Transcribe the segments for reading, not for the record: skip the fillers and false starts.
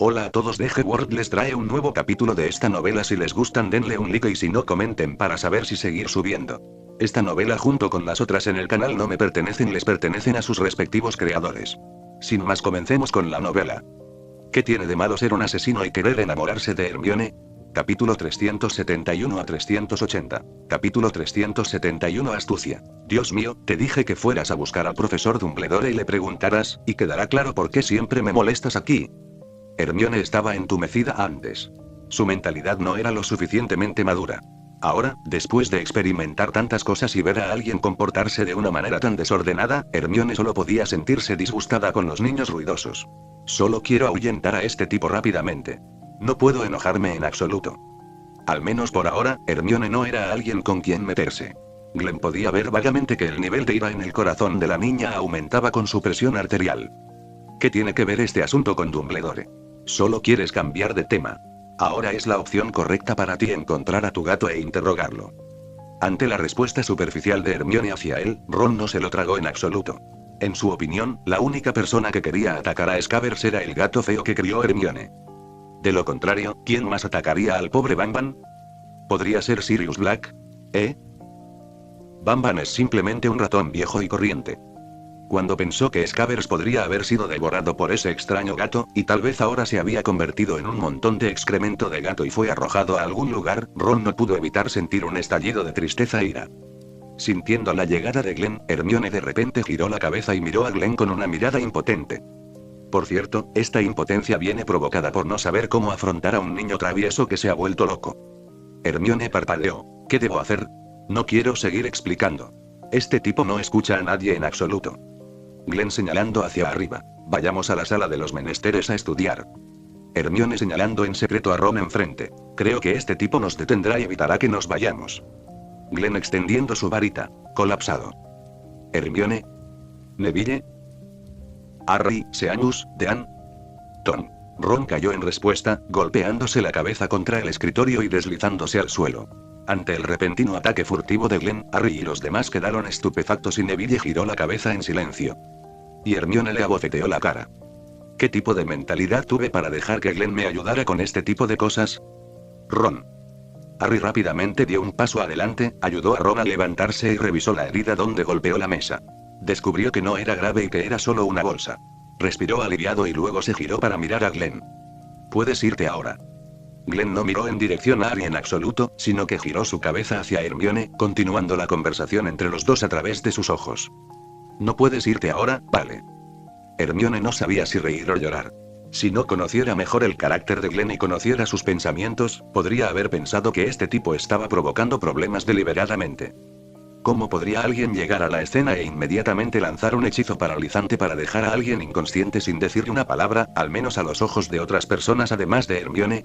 Hola a todos, DG World les trae un nuevo capítulo de esta novela. Si les gustan denle un like y si no comenten para saber si seguir subiendo. Esta novela junto con las otras en el canal no me pertenecen, les pertenecen a sus respectivos creadores. Sin más, comencemos con la novela. ¿Qué tiene de malo ser un asesino y querer enamorarse de Hermione? Capítulo 371 a 380. Capítulo 371 Astucia. Dios mío, te dije que fueras a buscar al profesor Dumbledore y le preguntaras, y quedará claro por qué siempre me molestas aquí. Hermione estaba entumecida antes. Su mentalidad no era lo suficientemente madura. Ahora, después de experimentar tantas cosas y ver a alguien comportarse de una manera tan desordenada, Hermione solo podía sentirse disgustada con los niños ruidosos. Solo quiero ahuyentar a este tipo rápidamente. No puedo enojarme en absoluto. Al menos por ahora, Hermione no era alguien con quien meterse. Glenn podía ver vagamente que el nivel de ira en el corazón de la niña aumentaba con su presión arterial. ¿Qué tiene que ver este asunto con Dumbledore? Solo quieres cambiar de tema. Ahora es la opción correcta para ti encontrar a tu gato e interrogarlo. Ante la respuesta superficial de Hermione hacia él, Ron no se lo tragó en absoluto. En su opinión, la única persona que quería atacar a Scabbers era el gato feo que crió Hermione. De lo contrario, ¿quién más atacaría al pobre Banban? ¿Podría ser Sirius Black? Banban es simplemente un ratón viejo y corriente. Cuando pensó que Scabbers podría haber sido devorado por ese extraño gato, y tal vez ahora se había convertido en un montón de excremento de gato y fue arrojado a algún lugar, Ron no pudo evitar sentir un estallido de tristeza e ira. Sintiendo la llegada de Glenn, Hermione de repente giró la cabeza y miró a Glenn con una mirada impotente. Por cierto, esta impotencia viene provocada por no saber cómo afrontar a un niño travieso que se ha vuelto loco. Hermione parpadeó. ¿Qué debo hacer? No quiero seguir explicando. Este tipo no escucha a nadie en absoluto. Glenn señalando hacia arriba. Vayamos a la sala de los menesteres a estudiar. Hermione señalando en secreto a Ron enfrente. Creo que este tipo nos detendrá y evitará que nos vayamos. Glenn extendiendo su varita. Colapsado. Hermione. Neville. Harry, Seamus, Dean. Tom. Ron cayó en respuesta, golpeándose la cabeza contra el escritorio y deslizándose al suelo. Ante el repentino ataque furtivo de Glenn, Harry y los demás quedaron estupefactos y Neville giró la cabeza en silencio. Y Hermione le abofeteó la cara. ¿Qué tipo de mentalidad tuve para dejar que Glenn me ayudara con este tipo de cosas? Ron. Harry rápidamente dio un paso adelante, ayudó a Ron a levantarse y revisó la herida donde golpeó la mesa. Descubrió que no era grave y que era solo una bolsa. Respiró aliviado y luego se giró para mirar a Glenn. Puedes irte ahora. Glenn no miró en dirección a Harry en absoluto, sino que giró su cabeza hacia Hermione, continuando la conversación entre los dos a través de sus ojos. No puedes irte ahora, vale. Hermione no sabía si reír o llorar. Si no conociera mejor el carácter de Glenn y conociera sus pensamientos, podría haber pensado que este tipo estaba provocando problemas deliberadamente. ¿Cómo podría alguien llegar a la escena e inmediatamente lanzar un hechizo paralizante para dejar a alguien inconsciente sin decirle una palabra, al menos a los ojos de otras personas además de Hermione?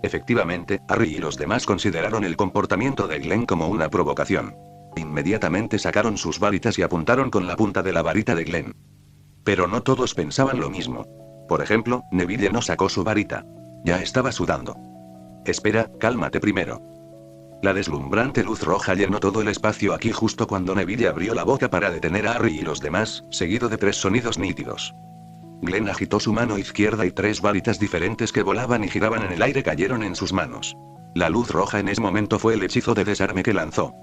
Efectivamente, Harry y los demás consideraron el comportamiento de Glenn como una provocación. Inmediatamente sacaron sus varitas y apuntaron con la punta de la varita de Glenn. Pero no todos pensaban lo mismo. Por ejemplo, Neville no sacó su varita. Ya estaba sudando. Espera, cálmate primero. La deslumbrante luz roja llenó todo el espacio aquí justo cuando Neville abrió la boca para detener a Harry y los demás, seguido de 3 sonidos nítidos. Glenn agitó su mano izquierda y 3 varitas diferentes que volaban y giraban en el aire cayeron en sus manos. La luz roja en ese momento fue el hechizo de desarme que lanzó.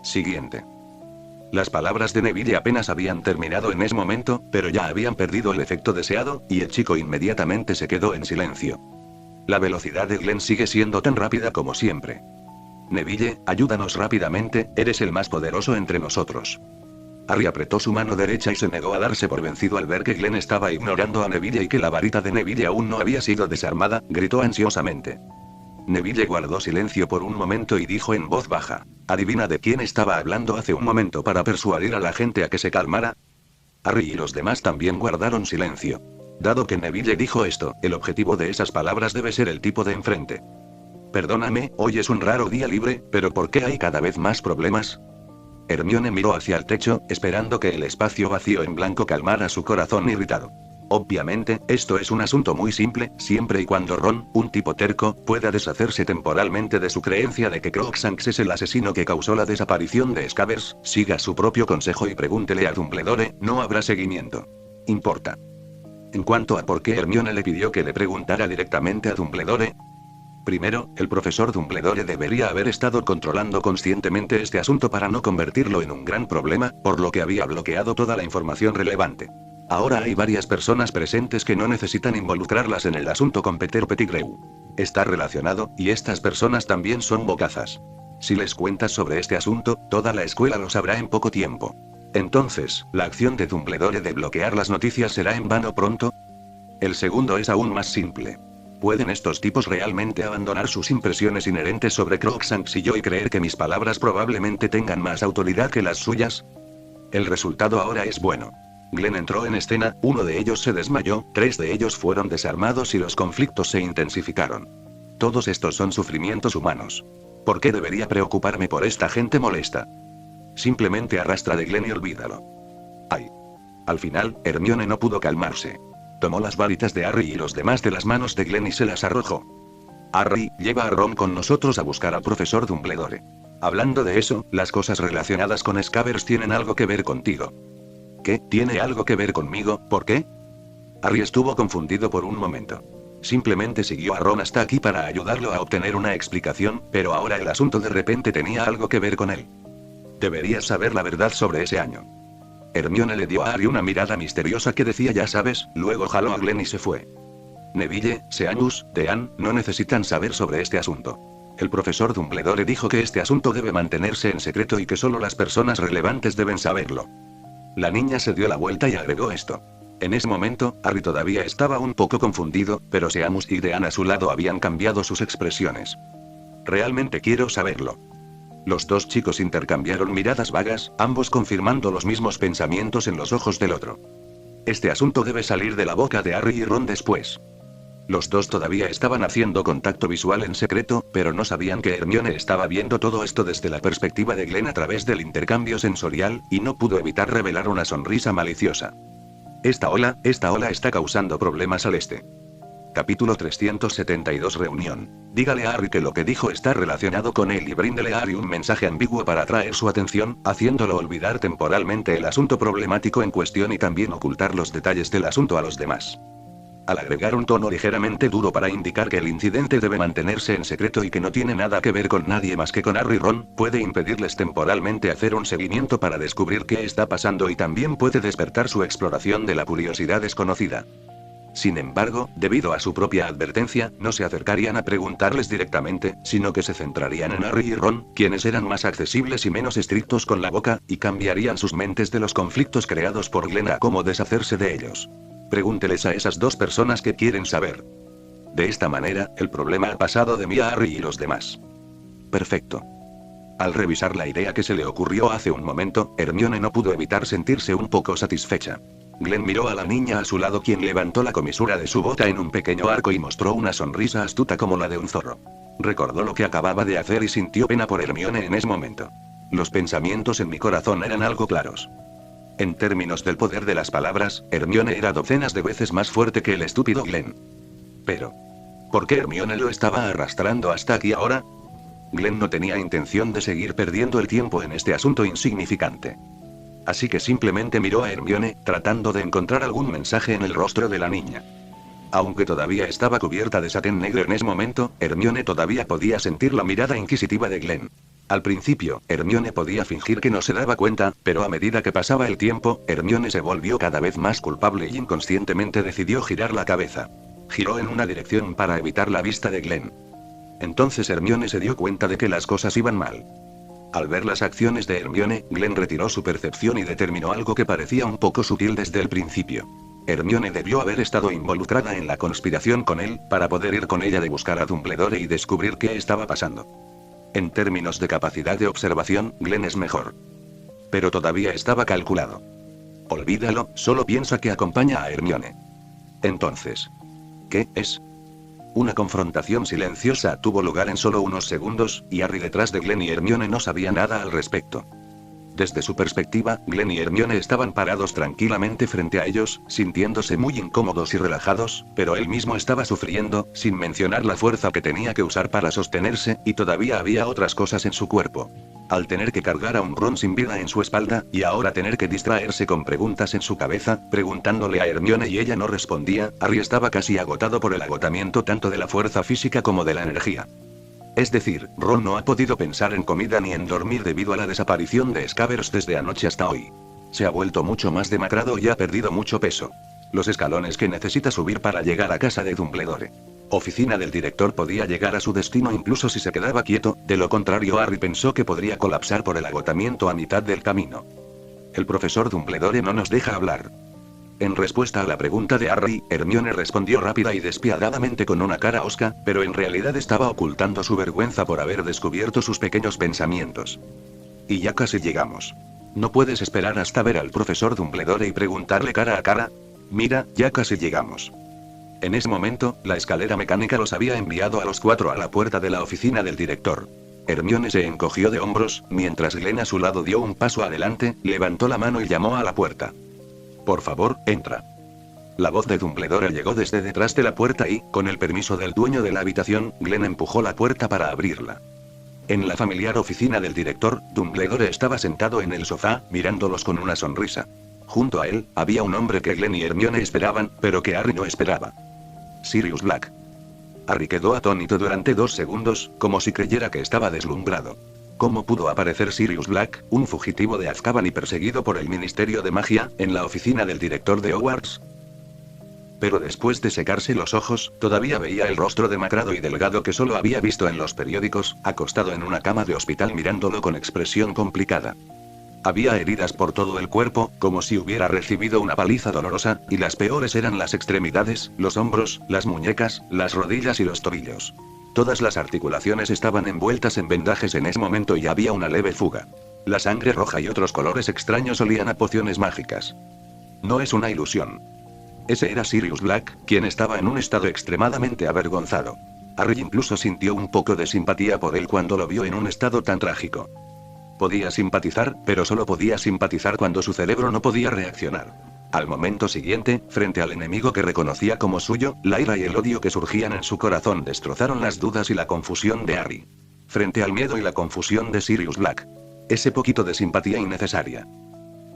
Siguiente. Las palabras de Neville apenas habían terminado en ese momento, pero ya habían perdido el efecto deseado, y el chico inmediatamente se quedó en silencio. La velocidad de Glenn sigue siendo tan rápida como siempre. Neville, ayúdanos rápidamente, eres el más poderoso entre nosotros. Harry apretó su mano derecha y se negó a darse por vencido al ver que Glenn estaba ignorando a Neville y que la varita de Neville aún no había sido desarmada, gritó ansiosamente. Neville guardó silencio por un momento y dijo en voz baja, ¿adivina de quién estaba hablando hace un momento para persuadir a la gente a que se calmara? Harry y los demás también guardaron silencio. Dado que Neville dijo esto, el objetivo de esas palabras debe ser el tipo de enfrente. Perdóname, hoy es un raro día libre, pero ¿por qué hay cada vez más problemas? Hermione miró hacia el techo, esperando que el espacio vacío en blanco calmara su corazón irritado. Obviamente, esto es un asunto muy simple, siempre y cuando Ron, un tipo terco, pueda deshacerse temporalmente de su creencia de que Crookshanks es el asesino que causó la desaparición de Scabbers, siga su propio consejo y pregúntele a Dumbledore, no habrá seguimiento. Importa. En cuanto a por qué Hermione le pidió que le preguntara directamente a Dumbledore. Primero, el profesor Dumbledore debería haber estado controlando conscientemente este asunto para no convertirlo en un gran problema, por lo que había bloqueado toda la información relevante. Ahora hay varias personas presentes que no necesitan involucrarlas en el asunto con Peter Pettigrew. Está relacionado, y estas personas también son bocazas. Si les cuentas sobre este asunto, toda la escuela lo sabrá en poco tiempo. Entonces, ¿la acción de Dumbledore de bloquear las noticias será en vano pronto? El segundo es aún más simple. ¿Pueden estos tipos realmente abandonar sus impresiones inherentes sobre Crookshanks y yo y creer que mis palabras probablemente tengan más autoridad que las suyas? El resultado ahora es bueno. Glenn entró en escena, uno de ellos se desmayó, 3 de ellos fueron desarmados y los conflictos se intensificaron. Todos estos son sufrimientos humanos. ¿Por qué debería preocuparme por esta gente molesta? Simplemente arrastra de Glenn y olvídalo. ¡Ay! Al final, Hermione no pudo calmarse. Tomó las varitas de Harry y los demás de las manos de Glenn y se las arrojó. Harry, lleva a Ron con nosotros a buscar al profesor Dumbledore. Hablando de eso, las cosas relacionadas con Scabbers tienen algo que ver contigo. ¿Qué? ¿Tiene algo que ver conmigo? ¿Por qué? Harry estuvo confundido por un momento. Simplemente siguió a Ron hasta aquí para ayudarlo a obtener una explicación, pero ahora el asunto de repente tenía algo que ver con él. Deberías saber la verdad sobre ese año. Hermione le dio a Harry una mirada misteriosa que decía ya sabes, luego jaló a Glenn y se fue. Neville, Seamus, Dean, no necesitan saber sobre este asunto. El profesor Dumbledore dijo que este asunto debe mantenerse en secreto y que solo las personas relevantes deben saberlo. La niña se dio la vuelta y agregó esto. En ese momento, Harry todavía estaba un poco confundido, pero Seamus y Dean a su lado habían cambiado sus expresiones. Realmente quiero saberlo. Los dos chicos intercambiaron miradas vagas, ambos confirmando los mismos pensamientos en los ojos del otro. Este asunto debe salir de la boca de Harry y Ron después. Los dos todavía estaban haciendo contacto visual en secreto, pero no sabían que Hermione estaba viendo todo esto desde la perspectiva de Glenn a través del intercambio sensorial, y no pudo evitar revelar una sonrisa maliciosa. Esta ola está causando problemas al este. Capítulo 372 Reunión. Dígale a Harry que lo que dijo está relacionado con él y bríndele a Harry un mensaje ambiguo para atraer su atención, haciéndolo olvidar temporalmente el asunto problemático en cuestión y también ocultar los detalles del asunto a los demás. Al agregar un tono ligeramente duro para indicar que el incidente debe mantenerse en secreto y que no tiene nada que ver con nadie más que con Harry y Ron, puede impedirles temporalmente hacer un seguimiento para descubrir qué está pasando y también puede despertar su exploración de la curiosidad desconocida. Sin embargo, debido a su propia advertencia, no se acercarían a preguntarles directamente, sino que se centrarían en Harry y Ron, quienes eran más accesibles y menos estrictos con la boca, y cambiarían sus mentes de los conflictos creados por Glenn a cómo deshacerse de ellos. Pregúnteles a esas dos personas que quieren saber. De esta manera, el problema ha pasado de mí a Harry y los demás. Perfecto. Al revisar la idea que se le ocurrió hace un momento, Hermione no pudo evitar sentirse un poco satisfecha. Glenn miró a la niña a su lado, quien levantó la comisura de su bota en un pequeño arco y mostró una sonrisa astuta como la de un zorro. Recordó lo que acababa de hacer y sintió pena por Hermione en ese momento. Los pensamientos en mi corazón eran algo claros. En términos del poder de las palabras, Hermione era docenas de veces más fuerte que el estúpido Glenn. Pero, ¿por qué Hermione lo estaba arrastrando hasta aquí ahora? Glenn no tenía intención de seguir perdiendo el tiempo en este asunto insignificante. Así que simplemente miró a Hermione, tratando de encontrar algún mensaje en el rostro de la niña. Aunque todavía estaba cubierta de satén negro en ese momento, Hermione todavía podía sentir la mirada inquisitiva de Glenn. Al principio, Hermione podía fingir que no se daba cuenta, pero a medida que pasaba el tiempo, Hermione se volvió cada vez más culpable y inconscientemente decidió girar la cabeza. Giró en una dirección para evitar la vista de Glenn. Entonces Hermione se dio cuenta de que las cosas iban mal. Al ver las acciones de Hermione, Glenn retiró su percepción y determinó algo que parecía un poco sutil desde el principio. Hermione debió haber estado involucrada en la conspiración con él, para poder ir con ella de buscar a Dumbledore y descubrir qué estaba pasando. En términos de capacidad de observación, Glenn es mejor. Pero todavía estaba calculado. Olvídalo, solo piensa que acompaña a Hermione. Entonces, ¿qué es? Una confrontación silenciosa tuvo lugar en solo unos segundos, y Harry detrás de Glenn y Hermione no sabía nada al respecto. Desde su perspectiva, Glenn y Hermione estaban parados tranquilamente frente a ellos, sintiéndose muy incómodos y relajados, pero él mismo estaba sufriendo, sin mencionar la fuerza que tenía que usar para sostenerse, y todavía había otras cosas en su cuerpo. Al tener que cargar a un Ron sin vida en su espalda, y ahora tener que distraerse con preguntas en su cabeza, preguntándole a Hermione y ella no respondía, Harry estaba casi agotado por el agotamiento tanto de la fuerza física como de la energía. Es decir, Ron no ha podido pensar en comida ni en dormir debido a la desaparición de Scabbers desde anoche hasta hoy. Se ha vuelto mucho más demacrado y ha perdido mucho peso. Los escalones que necesita subir para llegar a casa de Dumbledore. Oficina del director podía llegar a su destino incluso si se quedaba quieto, de lo contrario Harry pensó que podría colapsar por el agotamiento a mitad del camino. El profesor Dumbledore no nos deja hablar. En respuesta a la pregunta de Harry, Hermione respondió rápida y despiadadamente con una cara hosca, pero en realidad estaba ocultando su vergüenza por haber descubierto sus pequeños pensamientos. Y ya casi llegamos. ¿No puedes esperar hasta ver al profesor Dumbledore y preguntarle cara a cara? Mira, ya casi llegamos. En ese momento, la escalera mecánica los había enviado a los cuatro a la puerta de la oficina del director. Hermione se encogió de hombros, mientras Glenn a su lado dio un paso adelante, levantó la mano y llamó a la puerta. Por favor, entra. La voz de Dumbledore llegó desde detrás de la puerta y, con el permiso del dueño de la habitación, Glenn empujó la puerta para abrirla. En la familiar oficina del director, Dumbledore estaba sentado en el sofá, mirándolos con una sonrisa. Junto a él, había un hombre que Glenn y Hermione esperaban, pero que Harry no esperaba. Sirius Black. Harry quedó atónito durante 2 segundos, como si creyera que estaba deslumbrado. ¿Cómo pudo aparecer Sirius Black, un fugitivo de Azkaban y perseguido por el Ministerio de Magia, en la oficina del director de Hogwarts? Pero después de secarse los ojos, todavía veía el rostro demacrado y delgado que solo había visto en los periódicos, acostado en una cama de hospital mirándolo con expresión complicada. Había heridas por todo el cuerpo, como si hubiera recibido una paliza dolorosa, y las peores eran las extremidades, los hombros, las muñecas, las rodillas y los tobillos. Todas las articulaciones estaban envueltas en vendajes en ese momento y había una leve fuga. La sangre roja y otros colores extraños olían a pociones mágicas. No es una ilusión. Ese era Sirius Black, quien estaba en un estado extremadamente avergonzado. Harry incluso sintió un poco de simpatía por él cuando lo vio en un estado tan trágico. Podía simpatizar, pero solo podía simpatizar cuando su cerebro no podía reaccionar. Al momento siguiente, frente al enemigo que reconocía como suyo, la ira y el odio que surgían en su corazón destrozaron las dudas y la confusión de Harry. Frente al miedo y la confusión de Sirius Black. Ese poquito de simpatía innecesaria.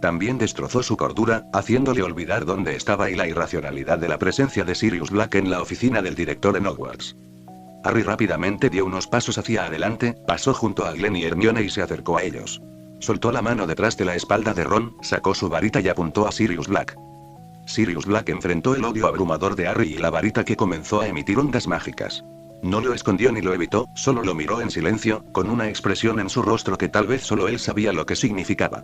También destrozó su cordura, haciéndole olvidar dónde estaba y la irracionalidad de la presencia de Sirius Black en la oficina del director en Hogwarts. Harry rápidamente dio unos pasos hacia adelante, pasó junto a Glenn y Hermione y se acercó a ellos. Soltó la mano detrás de la espalda de Ron, sacó su varita y apuntó a Sirius Black. Sirius Black enfrentó el odio abrumador de Harry y la varita que comenzó a emitir ondas mágicas. No lo escondió ni lo evitó, solo lo miró en silencio, con una expresión en su rostro que tal vez solo él sabía lo que significaba.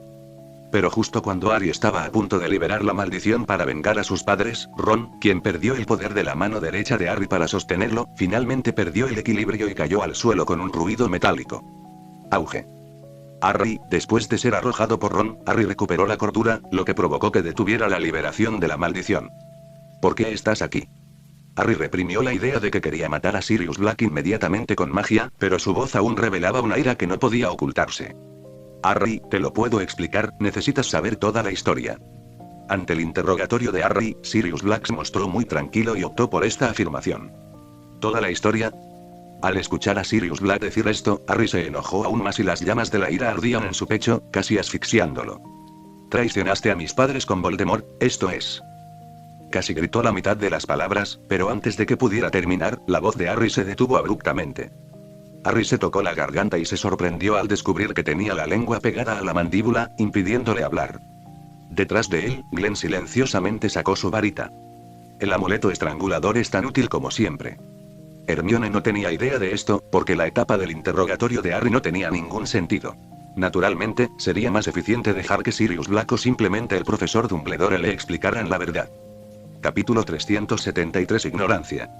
Pero justo cuando Harry estaba a punto de liberar la maldición para vengar a sus padres, Ron, quien perdió el poder de la mano derecha de Harry para sostenerlo, finalmente perdió el equilibrio y cayó al suelo con un ruido metálico. Auge. Harry, después de ser arrojado por Ron, Harry recuperó la cordura, lo que provocó que detuviera la liberación de la maldición. ¿Por qué estás aquí? Harry reprimió la idea de que quería matar a Sirius Black inmediatamente con magia, pero su voz aún revelaba una ira que no podía ocultarse. Harry, te lo puedo explicar, necesitas saber toda la historia. Ante el interrogatorio de Harry, Sirius Black se mostró muy tranquilo y optó por esta afirmación. ¿Toda la historia? Al escuchar a Sirius Black decir esto, Harry se enojó aún más y las llamas de la ira ardían en su pecho, casi asfixiándolo. Traicionaste a mis padres con Voldemort, esto es. Casi gritó la mitad de las palabras, pero antes de que pudiera terminar, la voz de Harry se detuvo abruptamente. Harry se tocó la garganta y se sorprendió al descubrir que tenía la lengua pegada a la mandíbula, impidiéndole hablar. Detrás de él, Glenn silenciosamente sacó su varita. El amuleto estrangulador es tan útil como siempre. Hermione no tenía idea de esto, porque la etapa del interrogatorio de Harry no tenía ningún sentido. Naturalmente, sería más eficiente dejar que Sirius Black o simplemente el profesor Dumbledore le explicaran la verdad. Capítulo 373 Ignorancia.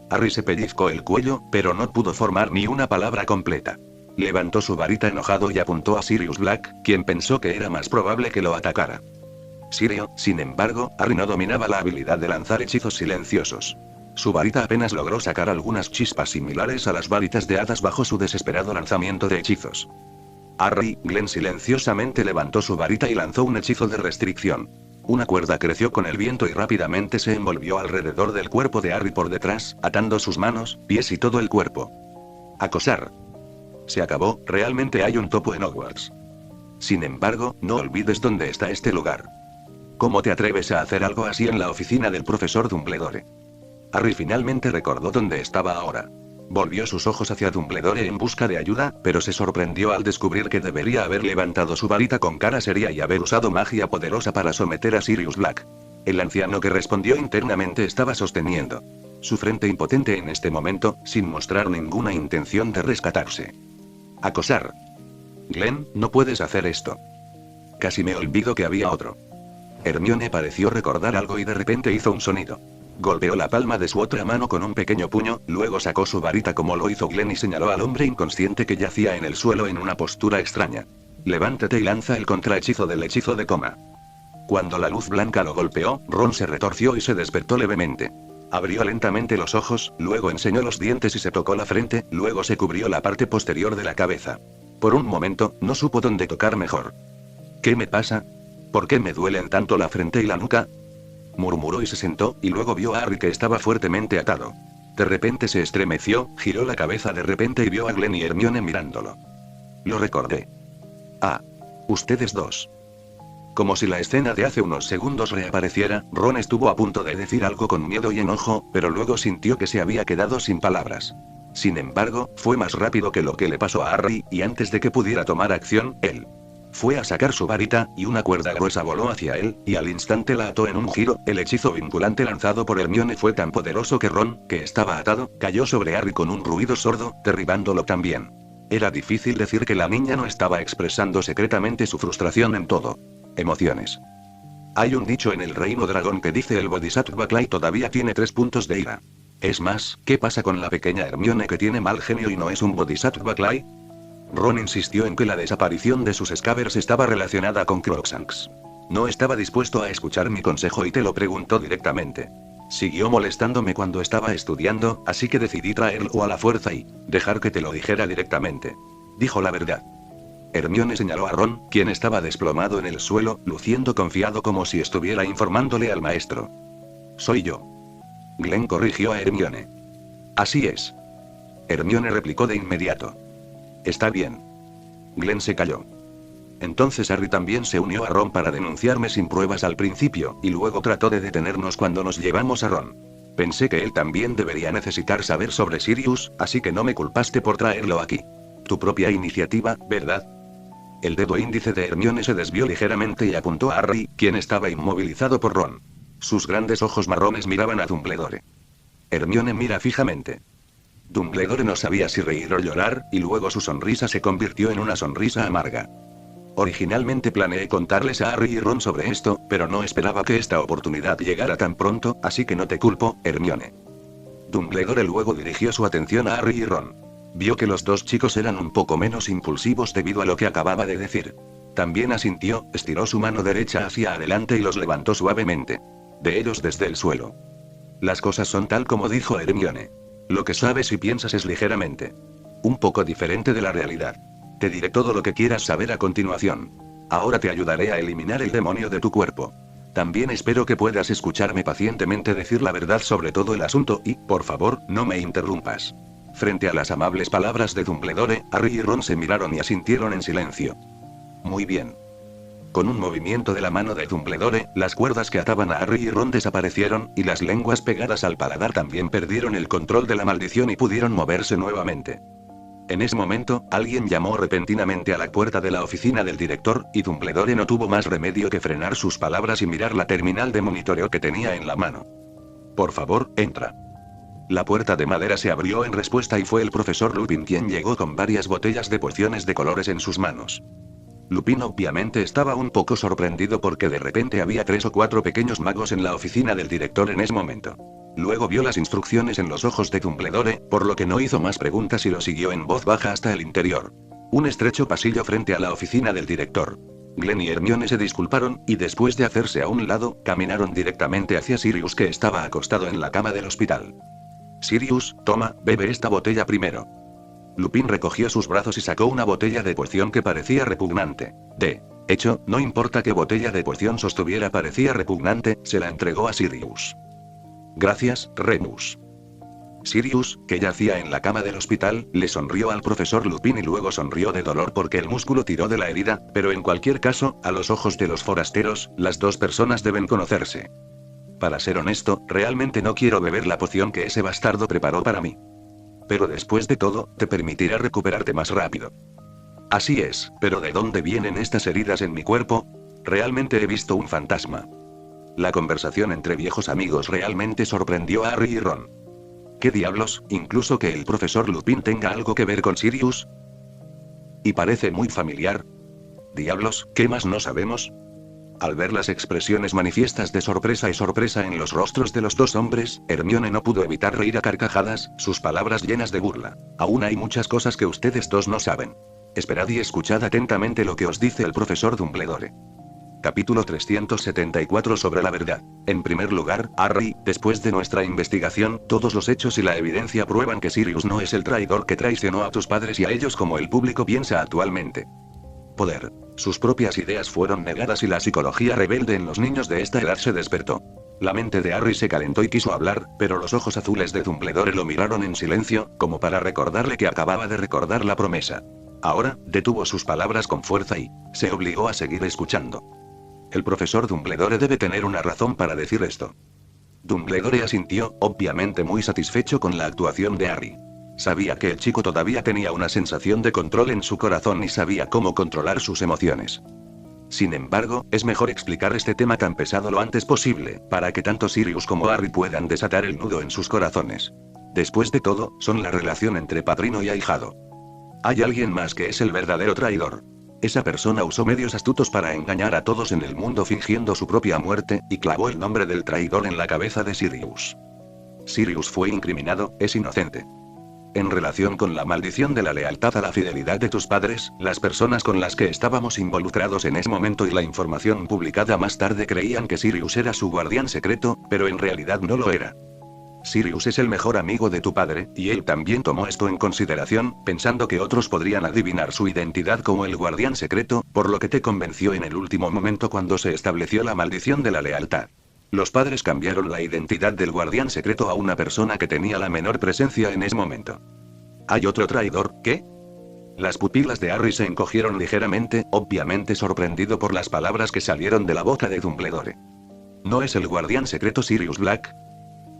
Harry se pellizcó el cuello, pero no pudo formar ni una palabra completa. Levantó su varita enojado y apuntó a Sirius Black, quien pensó que era más probable que lo atacara. Sirio, sin embargo, Harry no dominaba la habilidad de lanzar hechizos silenciosos. Su varita apenas logró sacar algunas chispas similares a las varitas de hadas bajo su desesperado lanzamiento de hechizos. Harry, Glenn silenciosamente levantó su varita y lanzó un hechizo de restricción. Una cuerda creció con el viento y rápidamente se envolvió alrededor del cuerpo de Harry por detrás, atando sus manos, pies y todo el cuerpo. Acosar. Se acabó, realmente hay un topo en Hogwarts. Sin embargo, no olvides dónde está este lugar. ¿Cómo te atreves a hacer algo así en la oficina del profesor Dumbledore? Harry finalmente recordó dónde estaba ahora. Volvió sus ojos hacia Dumbledore en busca de ayuda, pero se sorprendió al descubrir que debería haber levantado su varita con cara seria y haber usado magia poderosa para someter a Sirius Black. El anciano que respondió internamente estaba sosteniendo su frente impotente en este momento, sin mostrar ninguna intención de rescatarse. Acosar. Glenn, no puedes hacer esto. Casi me olvido que había otro. Hermione pareció recordar algo y de repente hizo un sonido. Golpeó la palma de su otra mano con un pequeño puño, luego sacó su varita como lo hizo Glenn y señaló al hombre inconsciente que yacía en el suelo en una postura extraña. Levántate y lanza el contrahechizo del hechizo de coma. Cuando la luz blanca lo golpeó, Ron se retorció y se despertó levemente. Abrió lentamente los ojos, luego enseñó los dientes y se tocó la frente, luego se cubrió la parte posterior de la cabeza. Por un momento, no supo dónde tocar mejor. ¿Qué me pasa? ¿Por qué me duelen tanto la frente y la nuca? Murmuró y se sentó, y luego vio a Harry que estaba fuertemente atado. De repente se estremeció, giró la cabeza de repente y vio a Glenn y Hermione mirándolo. Lo recordé. Ah. Ustedes dos. Como si la escena de hace unos segundos reapareciera, Ron estuvo a punto de decir algo con miedo y enojo, pero luego sintió que se había quedado sin palabras. Sin embargo, fue más rápido que lo que le pasó a Harry, y antes de que pudiera tomar acción, él fue a sacar su varita, y una cuerda gruesa voló hacia él, y al instante la ató en un giro. El hechizo vinculante lanzado por Hermione fue tan poderoso que Ron, que estaba atado, cayó sobre Harry con un ruido sordo, derribándolo también. Era difícil decir que la niña no estaba expresando secretamente su frustración en todo. Emociones. Hay un dicho en el reino dragón que dice el Bodhisattva Clay todavía tiene 3 puntos de ira. Es más, ¿qué pasa con la pequeña Hermione que tiene mal genio y no es un Bodhisattva Clay? Ron insistió en que la desaparición de sus Scavers estaba relacionada con Crookshanks. No estaba dispuesto a escuchar mi consejo y te lo preguntó directamente. Siguió molestándome cuando estaba estudiando, así que decidí traerlo a la fuerza y dejar que te lo dijera directamente. Dijo la verdad. Hermione señaló a Ron, quien estaba desplomado en el suelo, luciendo confiado como si estuviera informándole al maestro. Soy yo. Glenn corrigió a Hermione. Así es. Hermione replicó de inmediato. Está bien. Glenn se calló. Entonces Harry también se unió a Ron para denunciarme sin pruebas al principio, y luego trató de detenernos cuando nos llevamos a Ron. Pensé que él también debería necesitar saber sobre Sirius, así que no me culpaste por traerlo aquí. Tu propia iniciativa, ¿verdad? El dedo índice de Hermione se desvió ligeramente y apuntó a Harry, quien estaba inmovilizado por Ron. Sus grandes ojos marrones miraban a Dumbledore. Hermione mira fijamente. Dumbledore no sabía si reír o llorar, y luego su sonrisa se convirtió en una sonrisa amarga. Originalmente planeé contarles a Harry y Ron sobre esto, pero no esperaba que esta oportunidad llegara tan pronto, así que no te culpo, Hermione. Dumbledore luego dirigió su atención a Harry y Ron. Vio que los dos chicos eran un poco menos impulsivos debido a lo que acababa de decir. También asintió, estiró su mano derecha hacia adelante y los levantó suavemente. De ellos desde el suelo. Las cosas son tal como dijo Hermione. Lo que sabes y piensas es ligeramente un poco diferente de la realidad. Te diré todo lo que quieras saber a continuación. Ahora te ayudaré a eliminar el demonio de tu cuerpo. También espero que puedas escucharme pacientemente decir la verdad sobre todo el asunto y, por favor, no me interrumpas. Frente a las amables palabras de Dumbledore, Harry y Ron se miraron y asintieron en silencio. Muy bien. Con un movimiento de la mano de Dumbledore, las cuerdas que ataban a Harry y Ron desaparecieron, y las lenguas pegadas al paladar también perdieron el control de la maldición y pudieron moverse nuevamente. En ese momento, alguien llamó repentinamente a la puerta de la oficina del director, y Dumbledore no tuvo más remedio que frenar sus palabras y mirar la terminal de monitoreo que tenía en la mano. Por favor, entra. La puerta de madera se abrió en respuesta y fue el profesor Lupin quien llegó con varias botellas de pociones de colores en sus manos. Lupin obviamente estaba un poco sorprendido porque de repente había 3 o 4 pequeños magos en la oficina del director en ese momento. Luego vio las instrucciones en los ojos de Dumbledore, por lo que no hizo más preguntas y lo siguió en voz baja hasta el interior. Un estrecho pasillo frente a la oficina del director. Glenn y Hermione se disculparon, y después de hacerse a un lado, caminaron directamente hacia Sirius que estaba acostado en la cama del hospital. Sirius, toma, bebe esta botella primero. Lupin recogió sus brazos y sacó una botella de poción que parecía repugnante. De hecho, no importa qué botella de poción sostuviera parecía repugnante, se la entregó a Sirius. Gracias, Remus. Sirius, que yacía en la cama del hospital, le sonrió al profesor Lupin y luego sonrió de dolor porque el músculo tiró de la herida, pero en cualquier caso, a los ojos de los forasteros, las dos personas deben conocerse. Para ser honesto, realmente no quiero beber la poción que ese bastardo preparó para mí. Pero después de todo, te permitirá recuperarte más rápido. Así es, pero ¿de dónde vienen estas heridas en mi cuerpo? Realmente he visto un fantasma. La conversación entre viejos amigos realmente sorprendió a Harry y Ron. ¿Qué diablos, incluso que el profesor Lupin tenga algo que ver con Sirius? Y parece muy familiar. Diablos, ¿qué más no sabemos? Al ver las expresiones manifiestas de sorpresa y sorpresa en los rostros de los dos hombres, Hermione no pudo evitar reír a carcajadas, sus palabras llenas de burla. Aún hay muchas cosas que ustedes dos no saben. Esperad y escuchad atentamente lo que os dice el profesor Dumbledore. Capítulo 374 sobre la verdad. En primer lugar, Harry, después de nuestra investigación, todos los hechos y la evidencia prueban que Sirius no es el traidor que traicionó a tus padres y a ellos como el público piensa actualmente. Poder. Sus propias ideas fueron negadas y la psicología rebelde en los niños de esta edad se despertó. La mente de Harry se calentó y quiso hablar, pero los ojos azules de Dumbledore lo miraron en silencio, como para recordarle que acababa de recordar la promesa. Ahora, detuvo sus palabras con fuerza y se obligó a seguir escuchando. El profesor Dumbledore debe tener una razón para decir esto. Dumbledore asintió, obviamente muy satisfecho con la actuación de Harry. Sabía que el chico todavía tenía una sensación de control en su corazón y sabía cómo controlar sus emociones. Sin embargo, es mejor explicar este tema tan pesado lo antes posible, para que tanto Sirius como Harry puedan desatar el nudo en sus corazones. Después de todo, son la relación entre padrino y ahijado. Hay alguien más que es el verdadero traidor. Esa persona usó medios astutos para engañar a todos en el mundo fingiendo su propia muerte, y clavó el nombre del traidor en la cabeza de Sirius. Sirius fue incriminado, es inocente. En relación con la maldición de la lealtad a la fidelidad de tus padres, las personas con las que estábamos involucrados en ese momento y la información publicada más tarde creían que Sirius era su guardián secreto, pero en realidad no lo era. Sirius es el mejor amigo de tu padre, y él también tomó esto en consideración, pensando que otros podrían adivinar su identidad como el guardián secreto, por lo que te convenció en el último momento cuando se estableció la maldición de la lealtad. Los padres cambiaron la identidad del guardián secreto a una persona que tenía la menor presencia en ese momento. ¿Hay otro traidor, qué? Las pupilas de Harry se encogieron ligeramente, obviamente sorprendido por las palabras que salieron de la boca de Dumbledore. ¿No es el guardián secreto Sirius Black?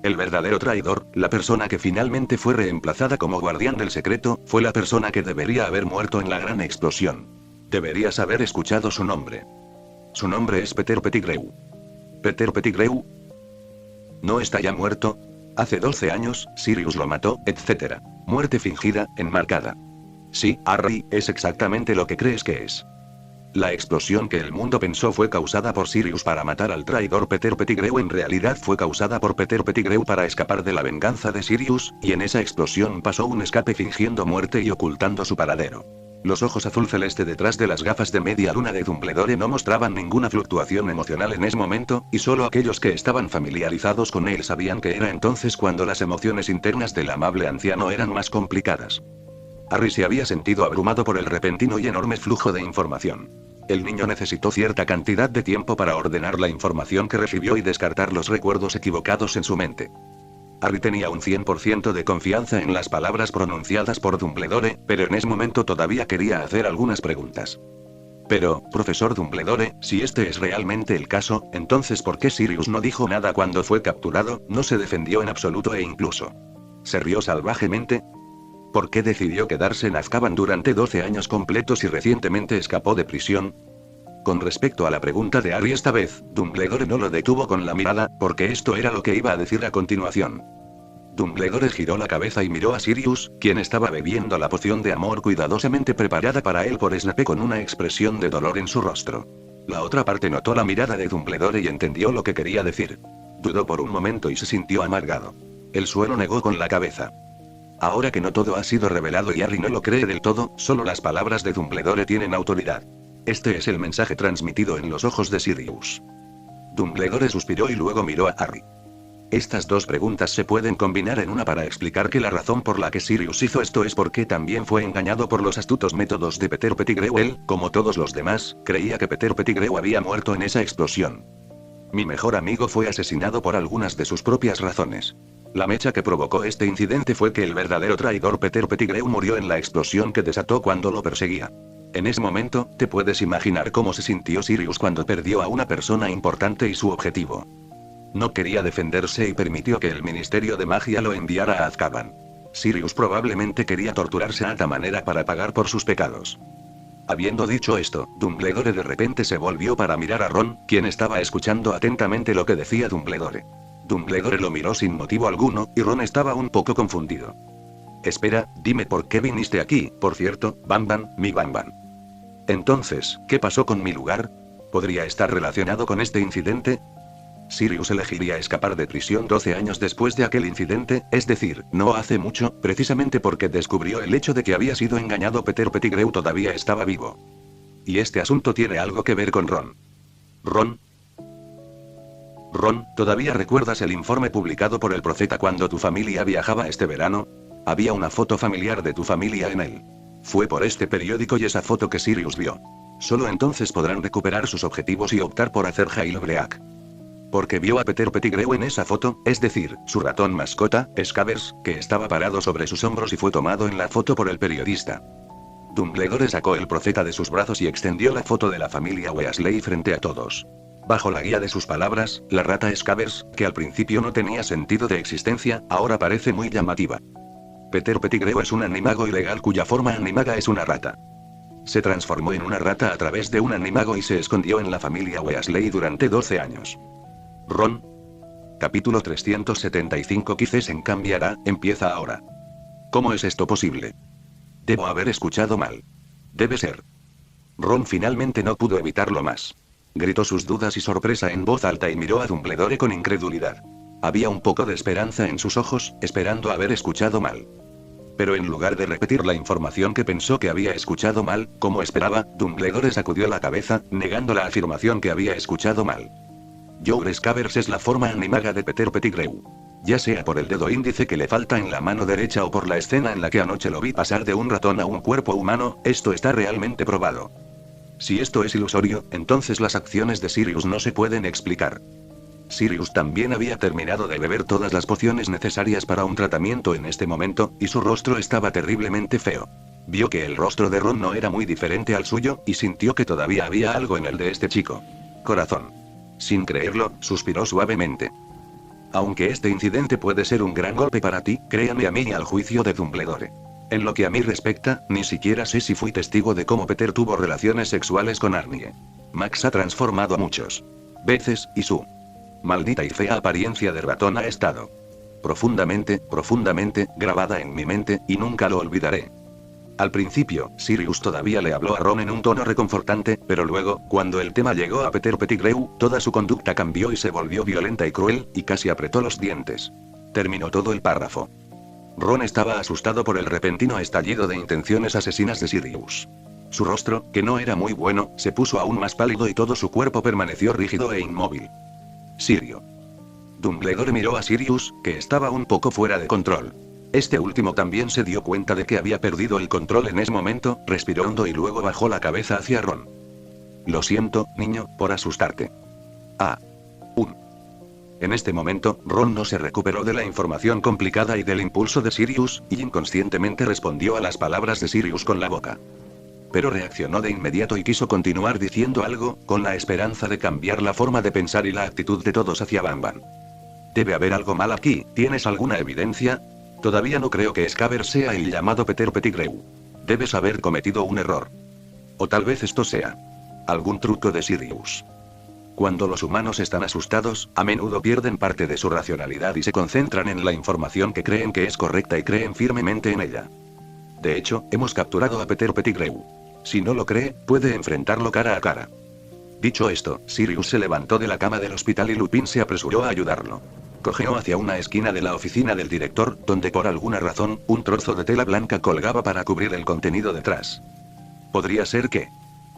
El verdadero traidor, la persona que finalmente fue reemplazada como guardián del secreto, fue la persona que debería haber muerto en la gran explosión. Deberías haber escuchado su nombre. Su nombre es Peter Pettigrew. ¿Peter Pettigrew? ¿No está ya muerto? Hace 12 años, Sirius lo mató, etc. Muerte fingida, enmarcada. Sí, Harry, es exactamente lo que crees que es. La explosión que el mundo pensó fue causada por Sirius para matar al traidor Peter Pettigrew en realidad fue causada por Peter Pettigrew para escapar de la venganza de Sirius, y en esa explosión pasó un escape fingiendo muerte y ocultando su paradero. Los ojos azul celeste detrás de las gafas de media luna de Dumbledore no mostraban ninguna fluctuación emocional en ese momento, y solo aquellos que estaban familiarizados con él sabían que era entonces cuando las emociones internas del amable anciano eran más complicadas. Harry se había sentido abrumado por el repentino y enorme flujo de información. El niño necesitó cierta cantidad de tiempo para ordenar la información que recibió y descartar los recuerdos equivocados en su mente. Harry tenía un 100% de confianza en las palabras pronunciadas por Dumbledore, pero en ese momento todavía quería hacer algunas preguntas. Pero, profesor Dumbledore, si este es realmente el caso, entonces ¿por qué Sirius no dijo nada cuando fue capturado? No se defendió en absoluto e incluso se rió salvajemente. ¿Por qué decidió quedarse en Azkaban durante 12 años completos y recientemente escapó de prisión? Con respecto a la pregunta de Harry esta vez, Dumbledore no lo detuvo con la mirada, porque esto era lo que iba a decir a continuación. Dumbledore giró la cabeza y miró a Sirius, quien estaba bebiendo la poción de amor cuidadosamente preparada para él por Snape con una expresión de dolor en su rostro. La otra parte notó la mirada de Dumbledore y entendió lo que quería decir. Dudó por un momento y se sintió amargado. El suelo negó con la cabeza. Ahora que no todo ha sido revelado y Harry no lo cree del todo, solo las palabras de Dumbledore tienen autoridad. Este es el mensaje transmitido en los ojos de Sirius. Dumbledore suspiró y luego miró a Harry. Estas dos preguntas se pueden combinar en una para explicar que la razón por la que Sirius hizo esto es porque también fue engañado por los astutos métodos de Peter Pettigrew. Él, como todos los demás, creía que Peter Pettigrew había muerto en esa explosión. Mi mejor amigo fue asesinado por algunas de sus propias razones. La mecha que provocó este incidente fue que el verdadero traidor Peter Pettigrew murió en la explosión que desató cuando lo perseguía. En ese momento, te puedes imaginar cómo se sintió Sirius cuando perdió a una persona importante y su objetivo. No quería defenderse y permitió que el Ministerio de Magia lo enviara a Azkaban. Sirius probablemente quería torturarse a tal manera para pagar por sus pecados. Habiendo dicho esto, Dumbledore de repente se volvió para mirar a Ron, quien estaba escuchando atentamente lo que decía Dumbledore. Dumbledore lo miró sin motivo alguno, y Ron estaba un poco confundido. Espera, dime por qué viniste aquí, por cierto, Banban, mi Banban. Entonces, ¿qué pasó con mi lugar? ¿Podría estar relacionado con este incidente? Sirius elegiría escapar de prisión 12 años después de aquel incidente, es decir, no hace mucho, precisamente porque descubrió el hecho de que había sido engañado. Peter Pettigrew todavía estaba vivo. Y este asunto tiene algo que ver con Ron. ¿Ron? Ron, ¿todavía recuerdas el informe publicado por el profeta cuando tu familia viajaba este verano? Había una foto familiar de tu familia en él. Fue por este periódico y esa foto que Sirius vio. Solo entonces podrán recuperar sus objetivos y optar por hacer jailbreak. Porque vio a Peter Pettigrew en esa foto, es decir, su ratón mascota, Scabbers, que estaba parado sobre sus hombros y fue tomado en la foto por el periodista. Dumbledore sacó el profeta de sus brazos y extendió la foto de la familia Weasley frente a todos. Bajo la guía de sus palabras, la rata Scabbers, que al principio no tenía sentido de existencia, ahora parece muy llamativa. Peter Pettigrew es un animago ilegal cuya forma animaga es una rata. Se transformó en una rata a través de un animago y se escondió en la familia Weasley durante 12 años. Ron. Capítulo 375. Quizás en cambiará, empieza ahora. ¿Cómo es esto posible? Debo haber escuchado mal. Debe ser. Ron finalmente no pudo evitarlo más. Gritó sus dudas y sorpresa en voz alta y miró a Dumbledore con incredulidad. Había un poco de esperanza en sus ojos, esperando haber escuchado mal. Pero en lugar de repetir la información que pensó que había escuchado mal, como esperaba, Dumbledore sacudió la cabeza, negando la afirmación que había escuchado mal. Jour Scabbers es la forma animaga de Peter Pettigrew. Ya sea por el dedo índice que le falta en la mano derecha o por la escena en la que anoche lo vi pasar de un ratón a un cuerpo humano, esto está realmente probado. Si esto es ilusorio, entonces las acciones de Sirius no se pueden explicar. Sirius también había terminado de beber todas las pociones necesarias para un tratamiento en este momento, y su rostro estaba terriblemente feo. Vio que el rostro de Ron no era muy diferente al suyo, y sintió que todavía había algo en el de este chico. Corazón. Sin creerlo, suspiró suavemente. Aunque este incidente puede ser un gran golpe para ti, créame a mí y al juicio de Dumbledore. En lo que a mí respecta, ni siquiera sé si fui testigo de cómo Peter tuvo relaciones sexuales con Arnie. Max ha transformado a muchos veces, y su maldita y fea apariencia de ratón ha estado profundamente, profundamente, grabada en mi mente, y nunca lo olvidaré. Al principio, Sirius todavía le habló a Ron en un tono reconfortante, pero luego, cuando el tema llegó a Peter Pettigrew, toda su conducta cambió y se volvió violenta y cruel, y casi apretó los dientes. Terminó todo el párrafo. Ron estaba asustado por el repentino estallido de intenciones asesinas de Sirius. Su rostro, que no era muy bueno, se puso aún más pálido y todo su cuerpo permaneció rígido e inmóvil. Sirio. Dumbledore miró a Sirius, que estaba un poco fuera de control. Este último también se dio cuenta de que había perdido el control en ese momento, respiró hondo y luego bajó la cabeza hacia Ron. Lo siento, niño, por asustarte. En este momento, Ron no se recuperó de la información complicada y del impulso de Sirius, y inconscientemente respondió a las palabras de Sirius con la boca. Pero reaccionó de inmediato y quiso continuar diciendo algo, con la esperanza de cambiar la forma de pensar y la actitud de todos hacia Banban. Debe haber algo mal aquí, ¿tienes alguna evidencia? Todavía no creo que Scabbers sea el llamado Peter Pettigrew. Debes haber cometido un error. O tal vez esto sea algún truco de Sirius. Cuando los humanos están asustados, a menudo pierden parte de su racionalidad y se concentran en la información que creen que es correcta y creen firmemente en ella. De hecho, hemos capturado a Peter Pettigrew. Si no lo cree, puede enfrentarlo cara a cara. Dicho esto, Sirius se levantó de la cama del hospital y Lupin se apresuró a ayudarlo. Cojeó hacia una esquina de la oficina del director, donde por alguna razón, un trozo de tela blanca colgaba para cubrir el contenido detrás. ¿Podría ser que?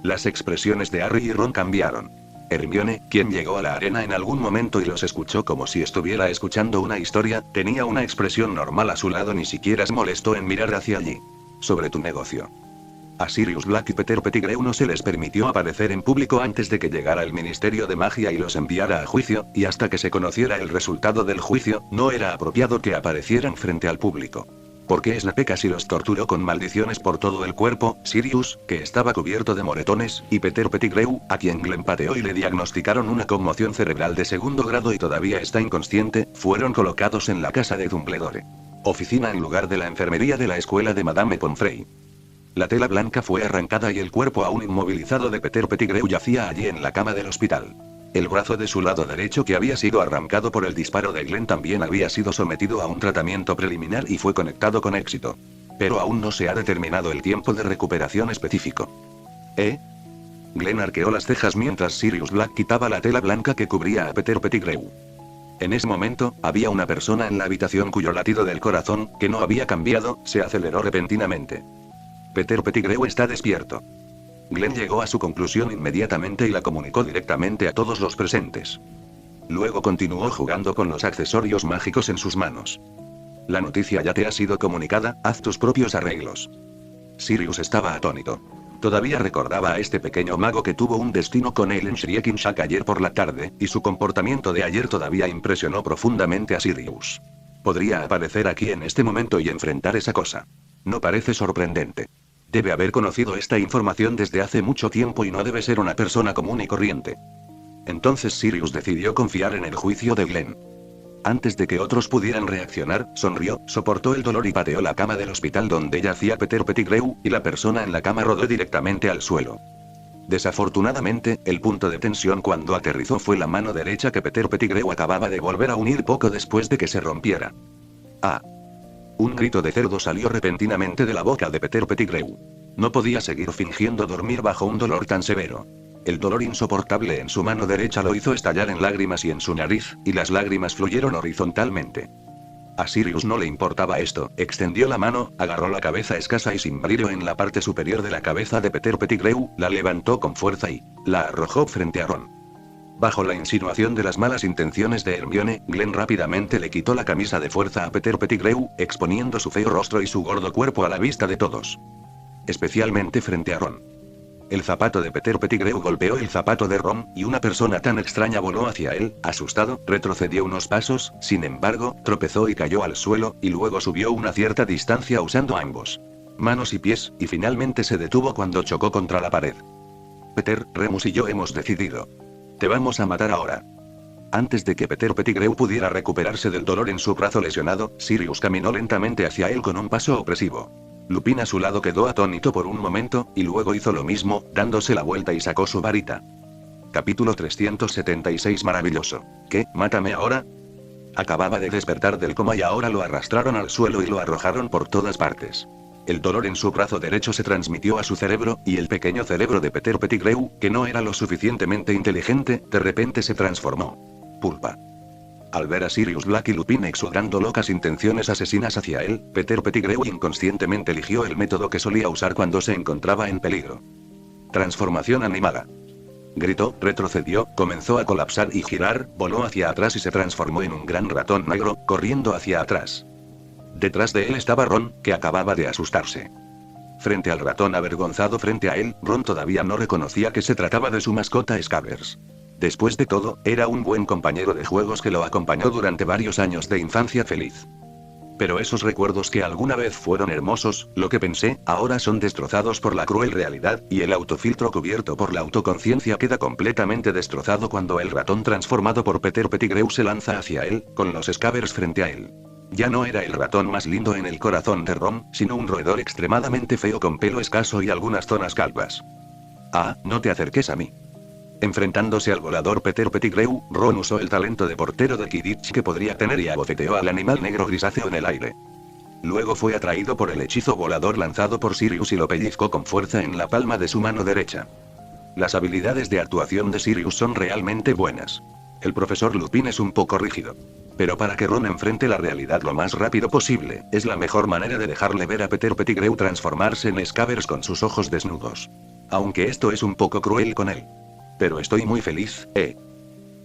Las expresiones de Harry y Ron cambiaron. Hermione, quien llegó a la arena en algún momento y los escuchó como si estuviera escuchando una historia, tenía una expresión normal a su lado, ni siquiera se molestó en mirar hacia allí. Sobre tu negocio. A Sirius Black y Peter Pettigrew no se les permitió aparecer en público antes de que llegara el Ministerio de Magia y los enviara a juicio, y hasta que se conociera el resultado del juicio, no era apropiado que aparecieran frente al público. Porque Snape casi los torturó con maldiciones por todo el cuerpo, Sirius, que estaba cubierto de moretones, y Peter Pettigrew, a quien Glenn pateó y le diagnosticaron una conmoción cerebral de segundo grado y todavía está inconsciente, fueron colocados en la casa de Dumbledore. Oficina en lugar de la enfermería de la escuela de Madame Pomfrey. La tela blanca fue arrancada y el cuerpo aún inmovilizado de Peter Pettigrew yacía allí en la cama del hospital. El brazo de su lado derecho que había sido arrancado por el disparo de Glenn también había sido sometido a un tratamiento preliminar y fue conectado con éxito. Pero aún no se ha determinado el tiempo de recuperación específico. Glenn arqueó las cejas mientras Sirius Black quitaba la tela blanca que cubría a Peter Pettigrew. En ese momento, había una persona en la habitación cuyo latido del corazón, que no había cambiado, se aceleró repentinamente. Peter Pettigrew está despierto. Glenn llegó a su conclusión inmediatamente y la comunicó directamente a todos los presentes. Luego continuó jugando con los accesorios mágicos en sus manos. La noticia ya te ha sido comunicada, haz tus propios arreglos. Sirius estaba atónito. Todavía recordaba a este pequeño mago que tuvo un destino con él en Shrieking-Shack ayer por la tarde, y su comportamiento de ayer todavía impresionó profundamente a Sirius. Podría aparecer aquí en este momento y enfrentar esa cosa. No parece sorprendente. Debe haber conocido esta información desde hace mucho tiempo y no debe ser una persona común y corriente. Entonces Sirius decidió confiar en el juicio de Glenn. Antes de que otros pudieran reaccionar, sonrió, soportó el dolor y pateó la cama del hospital donde yacía Peter Pettigrew, y la persona en la cama rodó directamente al suelo. Desafortunadamente, el punto de tensión cuando aterrizó fue la mano derecha que Peter Pettigrew acababa de volver a unir poco después de que se rompiera. ¡Ah! Un grito de cerdo salió repentinamente de la boca de Peter Pettigrew. No podía seguir fingiendo dormir bajo un dolor tan severo. El dolor insoportable en su mano derecha lo hizo estallar en lágrimas y en su nariz, y las lágrimas fluyeron horizontalmente. A Sirius no le importaba esto, extendió la mano, agarró la cabeza escasa y sin brillo en la parte superior de la cabeza de Peter Pettigrew, la levantó con fuerza y la arrojó frente a Ron. Bajo la insinuación de las malas intenciones de Hermione, Glenn rápidamente le quitó la camisa de fuerza a Peter Pettigrew, exponiendo su feo rostro y su gordo cuerpo a la vista de todos. Especialmente frente a Ron. El zapato de Peter Pettigrew golpeó el zapato de Ron, y una persona tan extraña voló hacia él, asustado, retrocedió unos pasos, sin embargo, tropezó y cayó al suelo, y luego subió una cierta distancia usando ambos manos y pies, y finalmente se detuvo cuando chocó contra la pared. Peter, Remus y yo hemos decidido. Te vamos a matar ahora. Antes de que Peter Pettigrew pudiera recuperarse del dolor en su brazo lesionado, Sirius caminó lentamente hacia él con un paso opresivo. Lupin a su lado quedó atónito por un momento, y luego hizo lo mismo, dándose la vuelta y sacó su varita. Capítulo 376 Maravilloso. ¿Qué? ¿Mátame ahora? Acababa de despertar del coma y ahora lo arrastraron al suelo y lo arrojaron por todas partes. El dolor en su brazo derecho se transmitió a su cerebro, y el pequeño cerebro de Peter Pettigrew, que no era lo suficientemente inteligente, de repente se transformó. Pulpa. Al ver a Sirius Black y Lupin exudando locas intenciones asesinas hacia él, Peter Pettigrew inconscientemente eligió el método que solía usar cuando se encontraba en peligro. Transformación animada. Gritó, retrocedió, comenzó a colapsar y girar, voló hacia atrás y se transformó en un gran ratón negro, corriendo hacia atrás. Detrás de él estaba Ron, que acababa de asustarse. Frente al ratón avergonzado frente a él, Ron todavía no reconocía que se trataba de su mascota Scabbers. Después de todo, era un buen compañero de juegos que lo acompañó durante varios años de infancia feliz. Pero esos recuerdos que alguna vez fueron hermosos, lo que pensé, ahora son destrozados por la cruel realidad, y el autofiltro cubierto por la autoconciencia queda completamente destrozado cuando el ratón transformado por Peter Pettigrew se lanza hacia él, con los Scabbers frente a él. Ya no era el ratón más lindo en el corazón de Ron, sino un roedor extremadamente feo con pelo escaso y algunas zonas calvas. Ah, no te acerques a mí. Enfrentándose al volador Peter Pettigrew, Ron usó el talento de portero de Quidditch que podría tener y abofeteó al animal negro grisáceo en el aire. Luego fue atraído por el hechizo volador lanzado por Sirius y lo pellizcó con fuerza en la palma de su mano derecha. Las habilidades de actuación de Sirius son realmente buenas. El profesor Lupin es un poco rígido. Pero para que Ron enfrente la realidad lo más rápido posible, es la mejor manera de dejarle ver a Peter Pettigrew transformarse en Scabbers con sus ojos desnudos. Aunque esto es un poco cruel con él. Pero estoy muy feliz,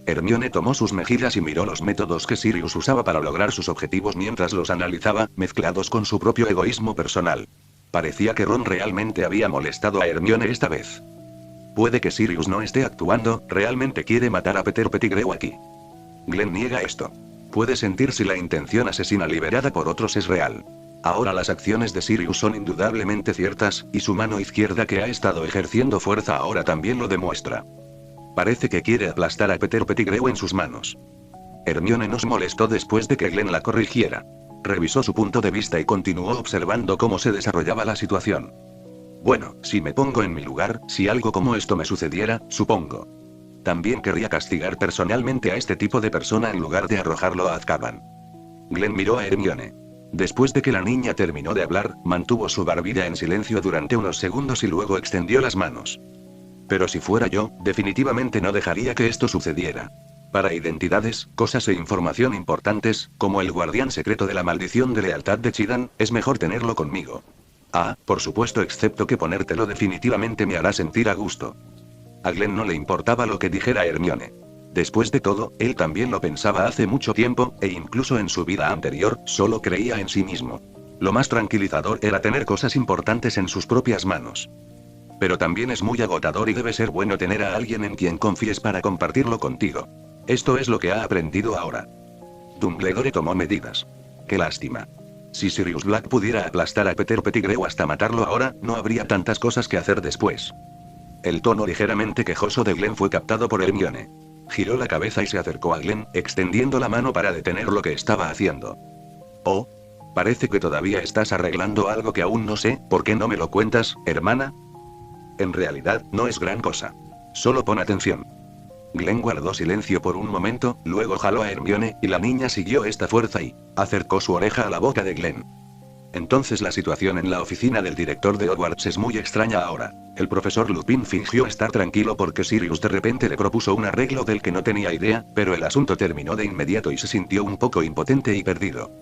Hermione tomó sus mejillas y miró los métodos que Sirius usaba para lograr sus objetivos mientras los analizaba, mezclados con su propio egoísmo personal. Parecía que Ron realmente había molestado a Hermione esta vez. Puede que Sirius no esté actuando, realmente quiere matar a Peter Pettigrew aquí. Glenn niega esto. Puede sentir si la intención asesina liberada por otros es real. Ahora las acciones de Sirius son indudablemente ciertas, y su mano izquierda que ha estado ejerciendo fuerza ahora también lo demuestra. Parece que quiere aplastar a Peter Pettigrew en sus manos. Hermione no se molestó después de que Glenn la corrigiera. Revisó su punto de vista y continuó observando cómo se desarrollaba la situación. Bueno, si me pongo en mi lugar, si algo como esto me sucediera, supongo. También querría castigar personalmente a este tipo de persona en lugar de arrojarlo a Azkaban. Glenn miró a Hermione. Después de que la niña terminó de hablar, mantuvo su barbilla en silencio durante unos segundos y luego extendió las manos. Pero si fuera yo, definitivamente no dejaría que esto sucediera. Para identidades, cosas e información importantes, como el guardián secreto de la maldición de lealtad de Chidan, es mejor tenerlo conmigo. Ah, por supuesto, excepto que ponértelo definitivamente me hará sentir a gusto. A Glenn no le importaba lo que dijera Hermione. Después de todo, él también lo pensaba hace mucho tiempo, e incluso en su vida anterior, solo creía en sí mismo. Lo más tranquilizador era tener cosas importantes en sus propias manos. Pero también es muy agotador y debe ser bueno tener a alguien en quien confíes para compartirlo contigo. Esto es lo que ha aprendido ahora. Dumbledore tomó medidas. Qué lástima. Si Sirius Black pudiera aplastar a Peter Pettigrew hasta matarlo ahora, no habría tantas cosas que hacer después. El tono ligeramente quejoso de Glenn fue captado por Hermione. Giró la cabeza y se acercó a Glenn, extendiendo la mano para detener lo que estaba haciendo. Oh. Parece que todavía estás arreglando algo que aún no sé, ¿por qué no me lo cuentas, hermana? En realidad, no es gran cosa. Solo pon atención. Glenn guardó silencio por un momento, luego jaló a Hermione, y la niña siguió esta fuerza y acercó su oreja a la boca de Glenn. Entonces la situación en la oficina del director de Hogwarts es muy extraña ahora. El profesor Lupin fingió estar tranquilo porque Sirius de repente le propuso un arreglo del que no tenía idea, pero el asunto terminó de inmediato y se sintió un poco impotente y perdido.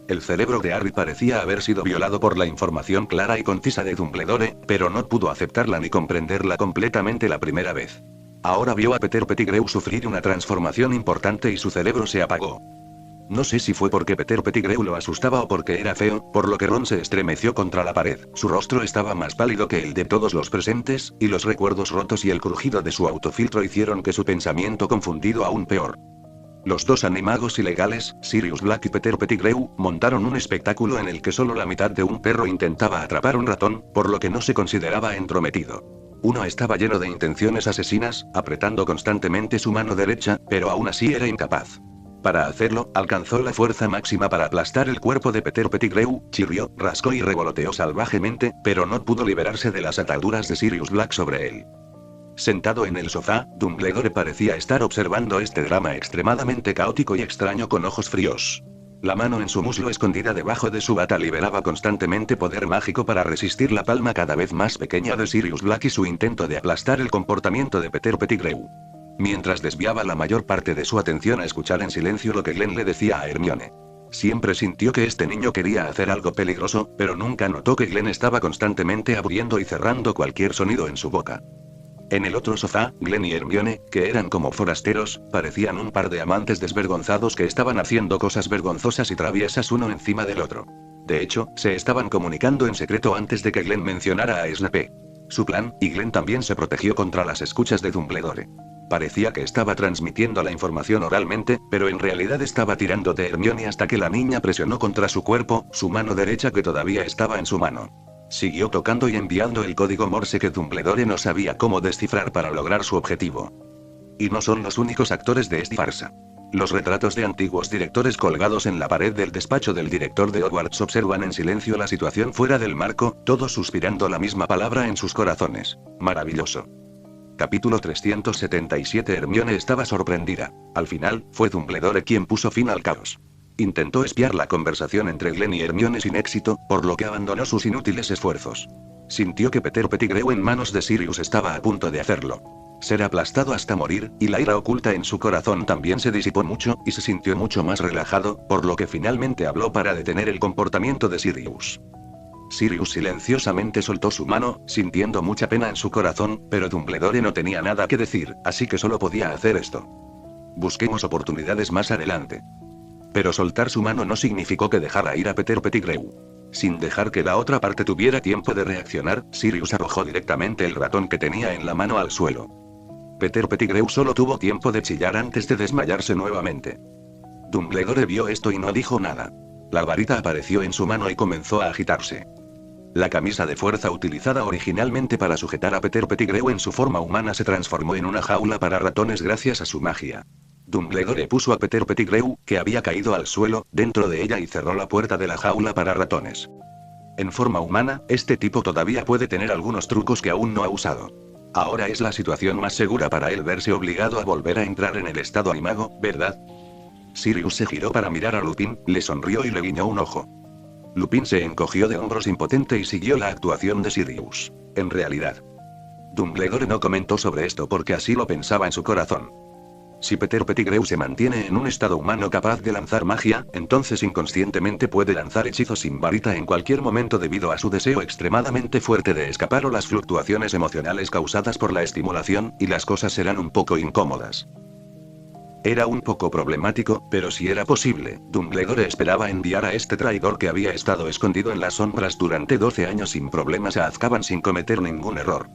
El cerebro de Harry parecía haber sido violado por la información clara y concisa de Dumbledore, pero no pudo aceptarla ni comprenderla completamente la primera vez. Ahora vio a Peter Pettigrew sufrir una transformación importante y su cerebro se apagó. No sé si fue porque Peter Pettigrew lo asustaba o porque era feo, por lo que Ron se estremeció contra la pared. Su rostro estaba más pálido que el de todos los presentes, y los recuerdos rotos y el crujido de su autofiltro hicieron que su pensamiento confundido aún peor. Los dos animagos ilegales, Sirius Black y Peter Pettigrew, montaron un espectáculo en el que solo la mitad de un perro intentaba atrapar un ratón, por lo que no se consideraba entrometido. Uno estaba lleno de intenciones asesinas, apretando constantemente su mano derecha, pero aún así era incapaz. Para hacerlo, alcanzó la fuerza máxima para aplastar el cuerpo de Peter Pettigrew, chirrió, rascó y revoloteó salvajemente, pero no pudo liberarse de las ataduras de Sirius Black sobre él. Sentado en el sofá, Dumbledore parecía estar observando este drama extremadamente caótico y extraño con ojos fríos. La mano en su muslo escondida debajo de su bata liberaba constantemente poder mágico para resistir la palma cada vez más pequeña de Sirius Black y su intento de aplastar el comportamiento de Peter Pettigrew. Mientras desviaba la mayor parte de su atención a escuchar en silencio lo que Glenn le decía a Hermione. Siempre sintió que este niño quería hacer algo peligroso, pero nunca notó que Glenn estaba constantemente abriendo y cerrando cualquier sonido en su boca. En el otro sofá, Glenn y Hermione, que eran como forasteros, parecían un par de amantes desvergonzados que estaban haciendo cosas vergonzosas y traviesas uno encima del otro. De hecho, se estaban comunicando en secreto antes de que Glenn mencionara a Snape. Su plan, y Glenn también se protegió contra las escuchas de Dumbledore. Parecía que estaba transmitiendo la información oralmente, pero en realidad estaba tirando de Hermione hasta que la niña presionó contra su cuerpo, su mano derecha que todavía estaba en su mano. Siguió tocando y enviando el código Morse que Dumbledore no sabía cómo descifrar para lograr su objetivo. Y no son los únicos actores de esta farsa. Los retratos de antiguos directores colgados en la pared del despacho del director de Hogwarts observan en silencio la situación fuera del marco, todos suspirando la misma palabra en sus corazones. Maravilloso. Capítulo 377. Hermione estaba sorprendida. Al final, fue Dumbledore quien puso fin al caos. Intentó espiar la conversación entre Glenn y Hermione sin éxito, por lo que abandonó sus inútiles esfuerzos. Sintió que Peter Pettigrew en manos de Sirius estaba a punto de hacerlo. Ser aplastado hasta morir, y la ira oculta en su corazón también se disipó mucho, y se sintió mucho más relajado, por lo que finalmente habló para detener el comportamiento de Sirius. Sirius silenciosamente soltó su mano, sintiendo mucha pena en su corazón, pero Dumbledore no tenía nada que decir, así que solo podía hacer esto. Busquemos oportunidades más adelante. Pero soltar su mano no significó que dejara ir a Peter Pettigrew. Sin dejar que la otra parte tuviera tiempo de reaccionar, Sirius arrojó directamente el ratón que tenía en la mano al suelo. Peter Pettigrew solo tuvo tiempo de chillar antes de desmayarse nuevamente. Dumbledore vio esto y no dijo nada. La varita apareció en su mano y comenzó a agitarse. La camisa de fuerza utilizada originalmente para sujetar a Peter Pettigrew en su forma humana se transformó en una jaula para ratones gracias a su magia. Dumbledore puso a Peter Pettigrew, que había caído al suelo, dentro de ella y cerró la puerta de la jaula para ratones. En forma humana, este tipo todavía puede tener algunos trucos que aún no ha usado. Ahora es la situación más segura para él verse obligado a volver a entrar en el estado animago, ¿verdad? Sirius se giró para mirar a Lupin, le sonrió y le guiñó un ojo. Lupin se encogió de hombros impotente y siguió la actuación de Sirius. En realidad, Dumbledore no comentó sobre esto porque así lo pensaba en su corazón. Si Peter Pettigrew se mantiene en un estado humano capaz de lanzar magia, entonces inconscientemente puede lanzar hechizos sin varita en cualquier momento debido a su deseo extremadamente fuerte de escapar o las fluctuaciones emocionales causadas por la estimulación, y las cosas serán un poco incómodas. Era un poco problemático, pero si era posible, Dumbledore esperaba enviar a este traidor que había estado escondido en las sombras durante 12 años sin problemas a Azkaban sin cometer ningún error.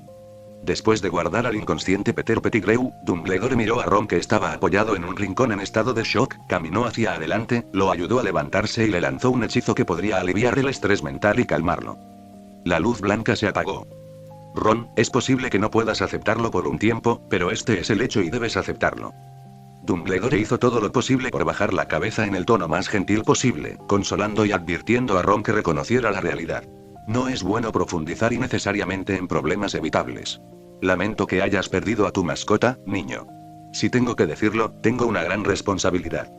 Después de guardar al inconsciente Peter Pettigrew, Dumbledore miró a Ron que estaba apoyado en un rincón en estado de shock, caminó hacia adelante, lo ayudó a levantarse y le lanzó un hechizo que podría aliviar el estrés mental y calmarlo. La luz blanca se apagó. Ron, es posible que no puedas aceptarlo por un tiempo, pero este es el hecho y debes aceptarlo. Dumbledore hizo todo lo posible por bajar la cabeza en el tono más gentil posible, consolando y advirtiendo a Ron que reconociera la realidad. No es bueno profundizar innecesariamente en problemas evitables. Lamento que hayas perdido a tu mascota, niño. Si tengo que decirlo, tengo una gran responsabilidad.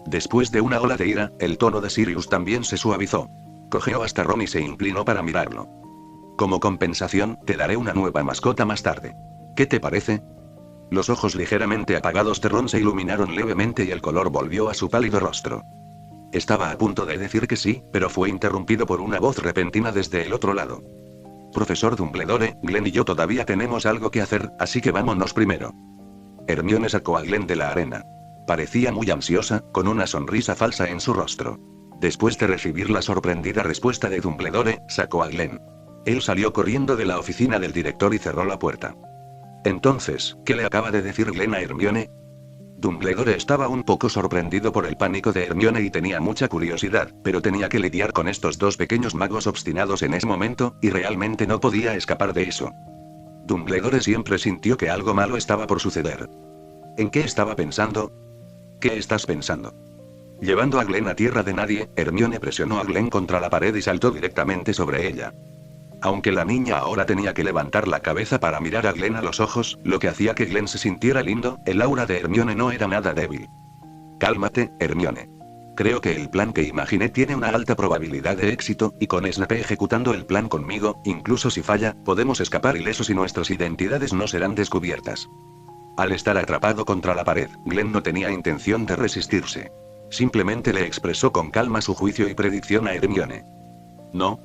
Después de una ola de ira, el tono de Sirius también se suavizó. Cogió hasta Ron y se inclinó para mirarlo. Como compensación, te daré una nueva mascota más tarde. ¿Qué te parece? Los ojos ligeramente apagados de Ron se iluminaron levemente y el color volvió a su pálido rostro. Estaba a punto de decir que sí, pero fue interrumpido por una voz repentina desde el otro lado. Profesor Dumbledore, Glenn y yo todavía tenemos algo que hacer, así que vámonos primero. Hermione sacó a Glenn de la arena. Parecía muy ansiosa, con una sonrisa falsa en su rostro. Después de recibir la sorprendida respuesta de Dumbledore, sacó a Glenn. Él salió corriendo de la oficina del director y cerró la puerta. Entonces, ¿qué le acaba de decir Glenn a Hermione? Dumbledore estaba un poco sorprendido por el pánico de Hermione y tenía mucha curiosidad, pero tenía que lidiar con estos dos pequeños magos obstinados en ese momento, y realmente no podía escapar de eso. Dumbledore siempre sintió que algo malo estaba por suceder. ¿En qué estaba pensando? ¿Qué estás pensando? Llevando a Glenn a tierra de nadie, Hermione presionó a Glenn contra la pared y saltó directamente sobre ella. Aunque la niña ahora tenía que levantar la cabeza para mirar a Glenn a los ojos, lo que hacía que Glenn se sintiera lindo, el aura de Hermione no era nada débil. Cálmate, Hermione. Creo que el plan que imaginé tiene una alta probabilidad de éxito, y con Snape ejecutando el plan conmigo, incluso si falla, podemos escapar ilesos y nuestras identidades no serán descubiertas. Al estar atrapado contra la pared, Glenn no tenía intención de resistirse. Simplemente le expresó con calma su juicio y predicción a Hermione. No,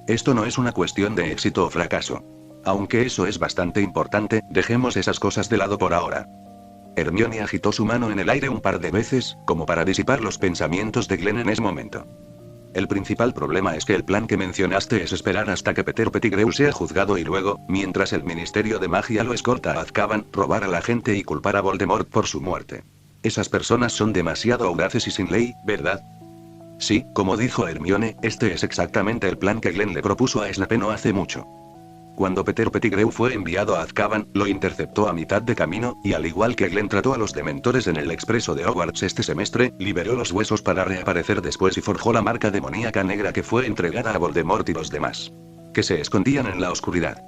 esto no es una cuestión de éxito o fracaso. Aunque eso es bastante importante, dejemos esas cosas de lado por ahora. Hermione agitó su mano en el aire un par de veces, como para disipar los pensamientos de Glenn en ese momento. El principal problema es que el plan que mencionaste es esperar hasta que Peter Pettigrew sea juzgado y luego, mientras el Ministerio de Magia lo escolta a Azkaban, robar a la gente y culpar a Voldemort por su muerte. Esas personas son demasiado audaces y sin ley, ¿verdad? Sí, como dijo Hermione, este es exactamente el plan que Glenn le propuso a Snape no hace mucho. Cuando Peter Pettigrew fue enviado a Azkaban, lo interceptó a mitad de camino, y al igual que Glenn trató a los dementores en el expreso de Hogwarts este semestre, liberó los huesos para reaparecer después y forjó la marca demoníaca negra que fue entregada a Voldemort y los demás, que se escondían en la oscuridad.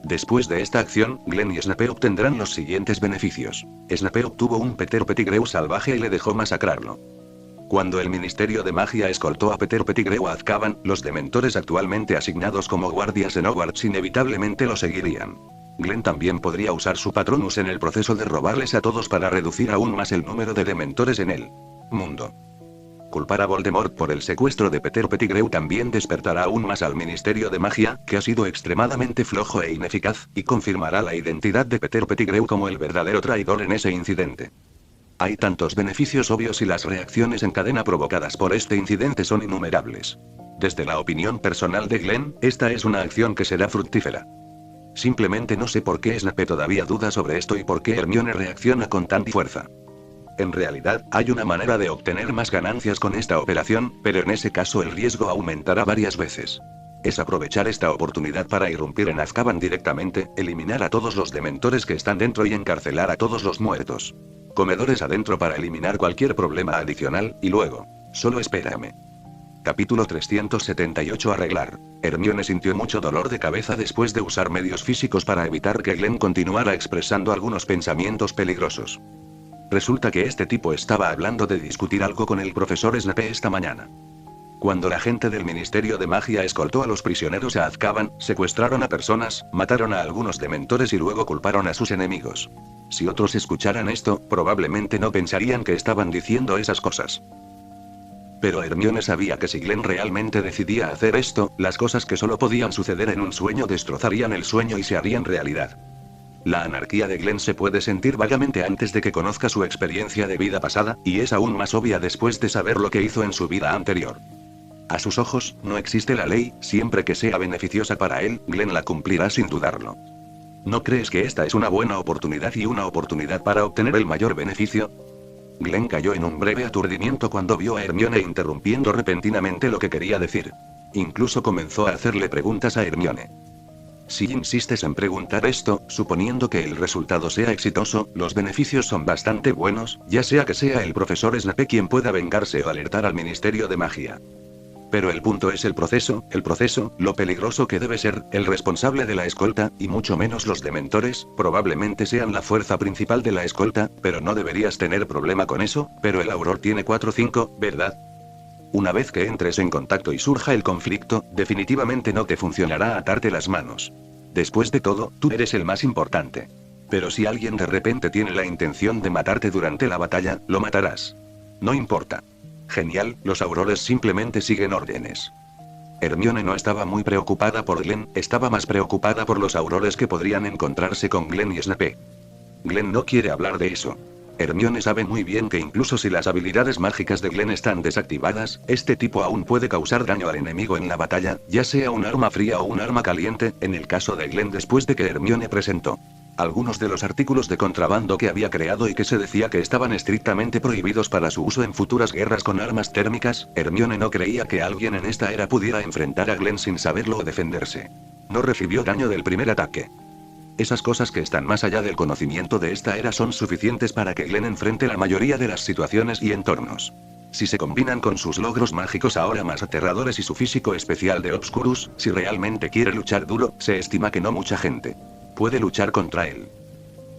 Después de esta acción, Glenn y Snape obtendrán los siguientes beneficios. Snape obtuvo un Peter Pettigrew salvaje y le dejó masacrarlo. Cuando el Ministerio de Magia escoltó a Peter Pettigrew a Azkaban, los dementores actualmente asignados como guardias en Hogwarts inevitablemente lo seguirían. Glenn también podría usar su Patronus en el proceso de robarles a todos para reducir aún más el número de dementores en el mundo. Culpar a Voldemort por el secuestro de Peter Pettigrew también despertará aún más al Ministerio de Magia, que ha sido extremadamente flojo e ineficaz, y confirmará la identidad de Peter Pettigrew como el verdadero traidor en ese incidente. Hay tantos beneficios obvios y las reacciones en cadena provocadas por este incidente son innumerables. Desde la opinión personal de Glenn, esta es una acción que será fructífera. Simplemente no sé por qué Snape todavía duda sobre esto y por qué Hermione reacciona con tanta fuerza. En realidad, hay una manera de obtener más ganancias con esta operación, pero en ese caso el riesgo aumentará varias veces. Es aprovechar esta oportunidad para irrumpir en Azkaban directamente, eliminar a todos los dementores que están dentro y encarcelar a todos los muertos. Comedores adentro para eliminar cualquier problema adicional, y luego. Solo espérame. Capítulo 378 Arreglar. Hermione sintió mucho dolor de cabeza después de usar medios físicos para evitar que Glenn continuara expresando algunos pensamientos peligrosos. Resulta que este tipo estaba hablando de discutir algo con el profesor Snape esta mañana. Cuando la gente del Ministerio de Magia escoltó a los prisioneros a Azkaban, secuestraron a personas, mataron a algunos dementores y luego culparon a sus enemigos. Si otros escucharan esto, probablemente no pensarían que estaban diciendo esas cosas. Pero Hermione sabía que si Glenn realmente decidía hacer esto, las cosas que solo podían suceder en un sueño destrozarían el sueño y se harían realidad. La anarquía de Glenn se puede sentir vagamente antes de que conozca su experiencia de vida pasada, y es aún más obvia después de saber lo que hizo en su vida anterior. A sus ojos, no existe la ley, siempre que sea beneficiosa para él, Glenn la cumplirá sin dudarlo. ¿No crees que esta es una buena oportunidad y una oportunidad para obtener el mayor beneficio? Glenn cayó en un breve aturdimiento cuando vio a Hermione interrumpiendo repentinamente lo que quería decir. Incluso comenzó a hacerle preguntas a Hermione. Si insistes en preguntar esto, suponiendo que el resultado sea exitoso, los beneficios son bastante buenos, ya sea que sea el profesor Snape quien pueda vengarse o alertar al Ministerio de Magia. Pero el punto es el proceso, lo peligroso que debe ser, el responsable de la escolta, y mucho menos los dementores, probablemente sean la fuerza principal de la escolta, pero no deberías tener problema con eso, pero el Auror tiene 4 o 5, ¿verdad? Una vez que entres en contacto y surja el conflicto, definitivamente no te funcionará atarte las manos. Después de todo, tú eres el más importante. Pero si alguien de repente tiene la intención de matarte durante la batalla, lo matarás. No importa. Genial, los Aurores simplemente siguen órdenes. Hermione no estaba muy preocupada por Glenn, estaba más preocupada por los Aurores que podrían encontrarse con Glenn y Snape. Glenn no quiere hablar de eso. Hermione sabe muy bien que incluso si las habilidades mágicas de Glenn están desactivadas, este tipo aún puede causar daño al enemigo en la batalla, ya sea un arma fría o un arma caliente, en el caso de Glenn después de que Hermione presentó algunos de los artículos de contrabando que había creado y que se decía que estaban estrictamente prohibidos para su uso en futuras guerras con armas térmicas, Hermione no creía que alguien en esta era pudiera enfrentar a Glenn sin saberlo o defenderse. No recibió daño del primer ataque. Esas cosas que están más allá del conocimiento de esta era son suficientes para que Glenn enfrente la mayoría de las situaciones y entornos. Si se combinan con sus logros mágicos ahora más aterradores y su físico especial de Obscurus, si realmente quiere luchar duro, se estima que no mucha gente puede luchar contra él.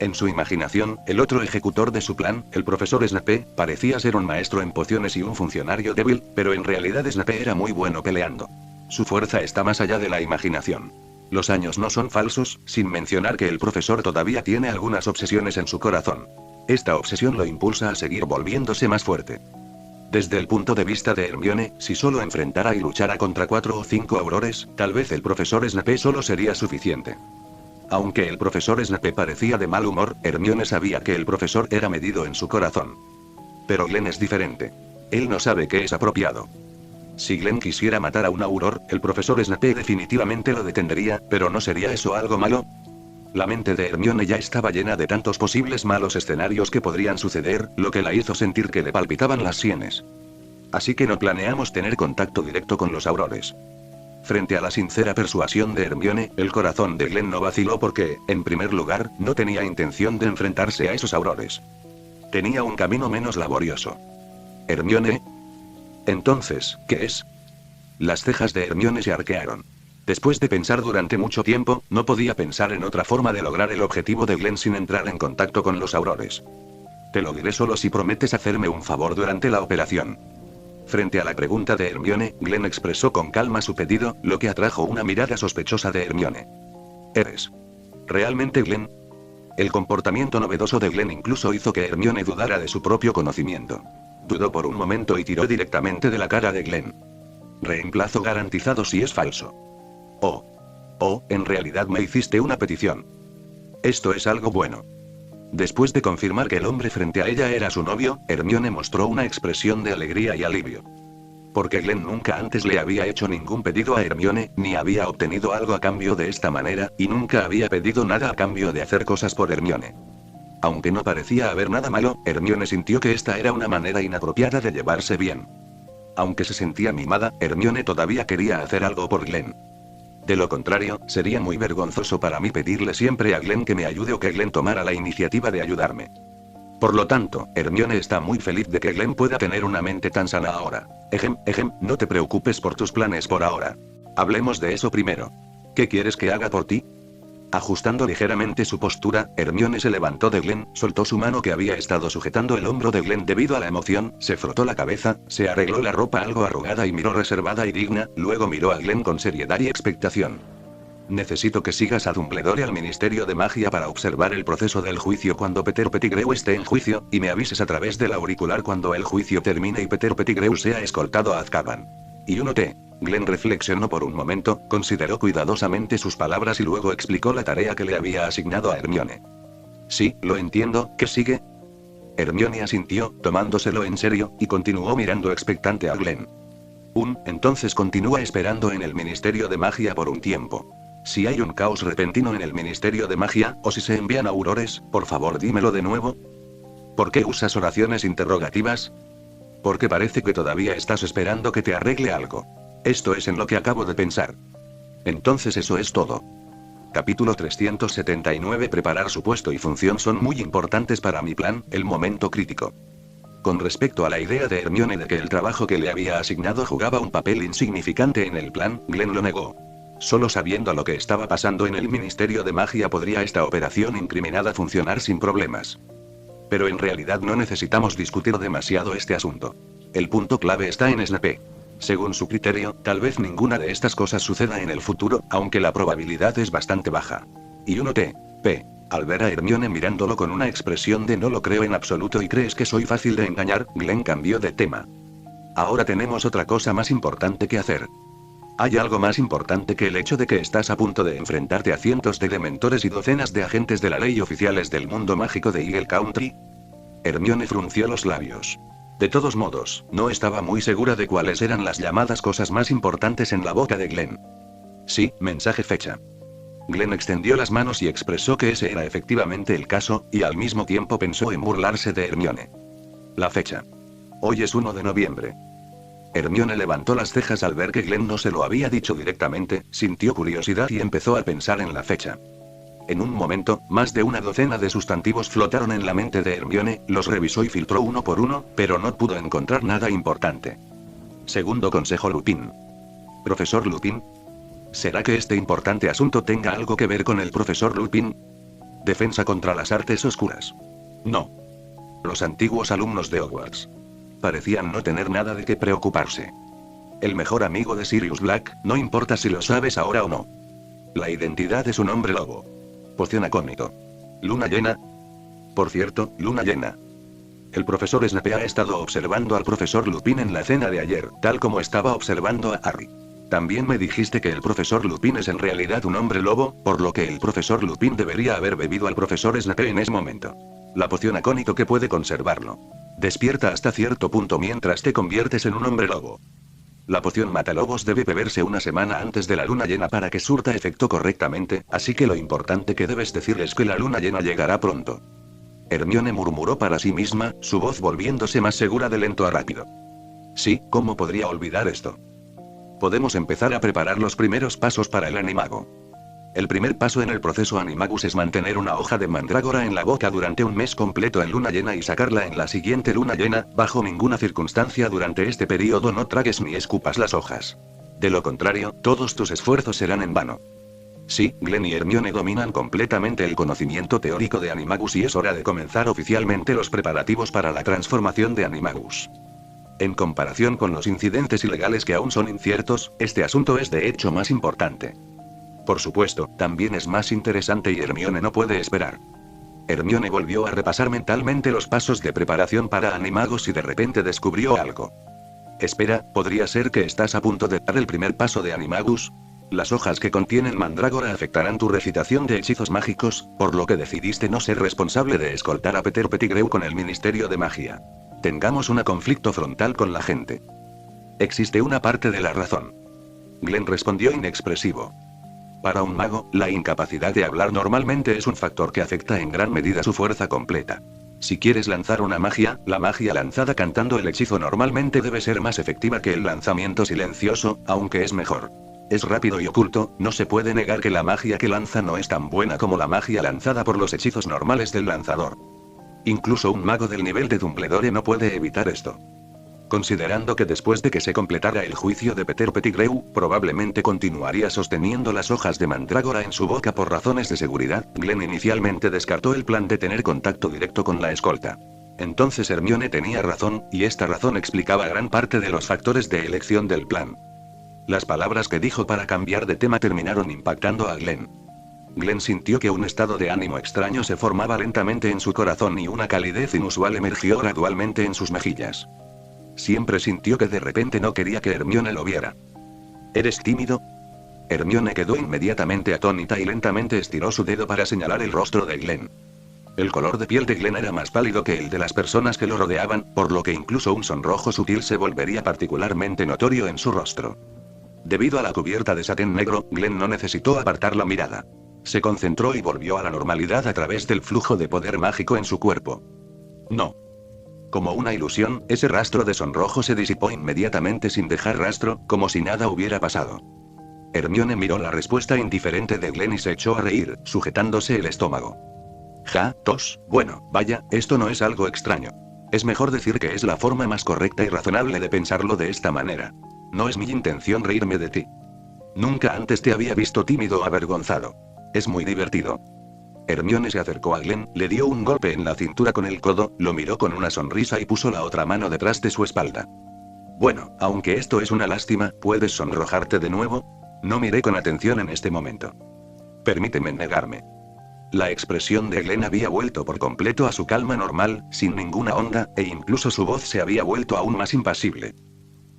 En su imaginación, el otro ejecutor de su plan, el profesor Snape, parecía ser un maestro en pociones y un funcionario débil, pero en realidad Snape era muy bueno peleando. Su fuerza está más allá de la imaginación. Los años no son falsos, sin mencionar que el profesor todavía tiene algunas obsesiones en su corazón. Esta obsesión lo impulsa a seguir volviéndose más fuerte. Desde el punto de vista de Hermione, si solo enfrentara y luchara contra 4 o 5 aurores, tal vez el profesor Snape solo sería suficiente. Aunque el profesor Snape parecía de mal humor, Hermione sabía que el profesor era medido en su corazón. Pero Glenn es diferente. Él no sabe qué es apropiado. Si Glenn quisiera matar a un auror, el profesor Snape definitivamente lo detendría, pero ¿no sería eso algo malo? La mente de Hermione ya estaba llena de tantos posibles malos escenarios que podrían suceder, lo que la hizo sentir que le palpitaban las sienes. Así que no planeamos tener contacto directo con los aurores. Frente a la sincera persuasión de Hermione, el corazón de Glenn no vaciló porque, en primer lugar, no tenía intención de enfrentarse a esos aurores. Tenía un camino menos laborioso. Hermione. Entonces, ¿qué es? Las cejas de Hermione se arquearon. Después de pensar durante mucho tiempo, no podía pensar en otra forma de lograr el objetivo de Glenn sin entrar en contacto con los aurores. Te lo diré solo si prometes hacerme un favor durante la operación. Frente a la pregunta de Hermione, Glenn expresó con calma su pedido, lo que atrajo una mirada sospechosa de Hermione. ¿Eres realmente Glenn? El comportamiento novedoso de Glenn incluso hizo que Hermione dudara de su propio conocimiento. Dudó por un momento y tiró directamente de la cara de Glenn. Reemplazo garantizado si es falso. En realidad me hiciste una petición. Esto es algo bueno. Después de confirmar que el hombre frente a ella era su novio, Hermione mostró una expresión de alegría y alivio. Porque Glenn nunca antes le había hecho ningún pedido a Hermione, ni había obtenido algo a cambio de esta manera, y nunca había pedido nada a cambio de hacer cosas por Hermione. Aunque no parecía haber nada malo, Hermione sintió que esta era una manera inapropiada de llevarse bien. Aunque se sentía mimada, Hermione todavía quería hacer algo por Glenn. De lo contrario, sería muy vergonzoso para mí pedirle siempre a Glenn que me ayude o que Glenn tomara la iniciativa de ayudarme. Por lo tanto, Hermione está muy feliz de que Glenn pueda tener una mente tan sana ahora. No te preocupes por tus planes por ahora. Hablemos de eso primero. ¿Qué quieres que haga por ti? Ajustando ligeramente su postura, Hermione se levantó de Glenn, soltó su mano que había estado sujetando el hombro de Glenn debido a la emoción, se frotó la cabeza, se arregló la ropa algo arrugada y miró reservada y digna, luego miró a Glenn con seriedad y expectación. Necesito que sigas a Dumbledore al Ministerio de Magia para observar el proceso del juicio cuando Peter Pettigrew esté en juicio, y me avises a través del auricular cuando el juicio termine y Peter Pettigrew sea escoltado a Azkaban. Y Glenn reflexionó por un momento, consideró cuidadosamente sus palabras y luego explicó la tarea que le había asignado a Hermione. Sí, lo entiendo, ¿qué sigue? Hermione asintió, tomándoselo en serio, y continuó mirando expectante a Glenn. Entonces continúa esperando en el Ministerio de Magia por un tiempo. Si hay un caos repentino en el Ministerio de Magia, o si se envían aurores, por favor dímelo de nuevo. ¿Por qué usas oraciones interrogativas? Porque parece que todavía estás esperando que te arregle algo. Esto es en lo que acabo de pensar. Entonces eso es todo. Capítulo 379. Preparar su puesto y función son muy importantes para mi plan, el momento crítico. Con respecto a la idea de Hermione de que el trabajo que le había asignado jugaba un papel insignificante en el plan, Glenn lo negó. Solo sabiendo lo que estaba pasando en el Ministerio de Magia podría esta operación incriminada funcionar sin problemas. Pero en realidad no necesitamos discutir demasiado este asunto. El punto clave está en Snape. Según su criterio, tal vez ninguna de estas cosas suceda en el futuro, aunque la probabilidad es bastante baja. Y Al ver a Hermione mirándolo con una expresión de no lo creo en absoluto y crees que soy fácil de engañar, Glenn cambió de tema. Ahora tenemos otra cosa más importante que hacer. ¿Hay algo más importante que el hecho de que estás a punto de enfrentarte a cientos de dementores y docenas de agentes de la ley oficiales del mundo mágico de Eagle Country? Hermione frunció los labios. De todos modos, no estaba muy segura de cuáles eran las llamadas cosas más importantes en la boca de Glenn. Sí, mensaje fecha. Glenn extendió las manos y expresó que ese era efectivamente el caso, y al mismo tiempo pensó en burlarse de Hermione. La fecha. Hoy es 1 de noviembre. Hermione levantó las cejas al ver que Glenn no se lo había dicho directamente, sintió curiosidad y empezó a pensar en la fecha. En un momento, más de una docena de sustantivos flotaron en la mente de Hermione, los revisó y filtró uno por uno, pero no pudo encontrar nada importante. Segundo consejo Lupin. ¿Profesor Lupin? ¿Será que este importante asunto tenga algo que ver con el profesor Lupin? Defensa contra las artes oscuras. No. Los antiguos alumnos de Hogwarts. Parecían no tener nada de qué preocuparse. El mejor amigo de Sirius Black, no importa si lo sabes ahora o no. La identidad de su nombre lobo. Poción acónito. Luna llena. Por cierto, luna llena. El profesor Snape ha estado observando al profesor Lupin en la cena de ayer, tal como estaba observando a Harry. También me dijiste que el profesor Lupin es en realidad un hombre lobo, por lo que el profesor Lupin debería haber bebido al profesor Snape en ese momento. La poción acónito que puede conservarlo. Despierta hasta cierto punto mientras te conviertes en un hombre lobo. La poción matalobos debe beberse una semana antes de la luna llena para que surta efecto correctamente, así que lo importante que debes decir es que la luna llena llegará pronto. Hermione murmuró para sí misma, su voz volviéndose más segura de lento a rápido. Sí, ¿cómo podría olvidar esto? Podemos empezar a preparar los primeros pasos para el animago. El primer paso en el proceso Animagus es mantener una hoja de mandrágora en la boca durante un mes completo en luna llena y sacarla en la siguiente luna llena. Bajo ninguna circunstancia durante este periodo no tragues ni escupas las hojas. De lo contrario, todos tus esfuerzos serán en vano. Sí, Glenn y Hermione dominan completamente el conocimiento teórico de Animagus y es hora de comenzar oficialmente los preparativos para la transformación de Animagus. En comparación con los incidentes ilegales que aún son inciertos, este asunto es de hecho más importante. Por supuesto, también es más interesante y Hermione no puede esperar. Hermione volvió a repasar mentalmente los pasos de preparación para Animagus y de repente descubrió algo. Espera, ¿podría ser que estás a punto de dar el primer paso de Animagus? Las hojas que contienen mandrágora afectarán tu recitación de hechizos mágicos, por lo que decidiste no ser responsable de escoltar a Peter Pettigrew con el Ministerio de Magia. Tengamos un conflicto frontal con la gente. Existe una parte de la razón. Glenn respondió inexpresivo. Para un mago, la incapacidad de hablar normalmente es un factor que afecta en gran medida su fuerza completa. Si quieres lanzar una magia, la magia lanzada cantando el hechizo normalmente debe ser más efectiva que el lanzamiento silencioso, aunque es mejor. Es rápido y oculto, no se puede negar que la magia que lanza no es tan buena como la magia lanzada por los hechizos normales del lanzador. Incluso un mago del nivel de Dumbledore no puede evitar esto. Considerando que después de que se completara el juicio de Peter Pettigrew, probablemente continuaría sosteniendo las hojas de mandrágora en su boca por razones de seguridad, Glenn inicialmente descartó el plan de tener contacto directo con la escolta. Entonces Hermione tenía razón, y esta razón explicaba gran parte de los factores de elección del plan. Las palabras que dijo para cambiar de tema terminaron impactando a Glenn. Glenn sintió que un estado de ánimo extraño se formaba lentamente en su corazón y una calidez inusual emergió gradualmente en sus mejillas. Siempre sintió que de repente no quería que Hermione lo viera. ¿Eres tímido? Hermione quedó inmediatamente atónita y lentamente estiró su dedo para señalar el rostro de Glenn. El color de piel de Glenn era más pálido que el de las personas que lo rodeaban, por lo que incluso un sonrojo sutil se volvería particularmente notorio en su rostro. Debido a la cubierta de satén negro, Glenn no necesitó apartar la mirada. Se concentró y volvió a la normalidad a través del flujo de poder mágico en su cuerpo. No. Como una ilusión, ese rastro de sonrojo se disipó inmediatamente sin dejar rastro, como si nada hubiera pasado. Hermione miró la respuesta indiferente de Glenn y se echó a reír, sujetándose el estómago. Bueno, vaya, esto no es algo extraño. Es mejor decir que es la forma más correcta y razonable de pensarlo de esta manera. No es mi intención reírme de ti. Nunca antes te había visto tímido o avergonzado. Es muy divertido. Hermione se acercó a Glenn, le dio un golpe en la cintura con el codo, lo miró con una sonrisa y puso la otra mano detrás de su espalda. Bueno, aunque esto es una lástima, ¿puedes sonrojarte de nuevo? No miré con atención en este momento. Permíteme negarme. La expresión de Glenn había vuelto por completo a su calma normal, sin ninguna onda, e incluso su voz se había vuelto aún más impasible.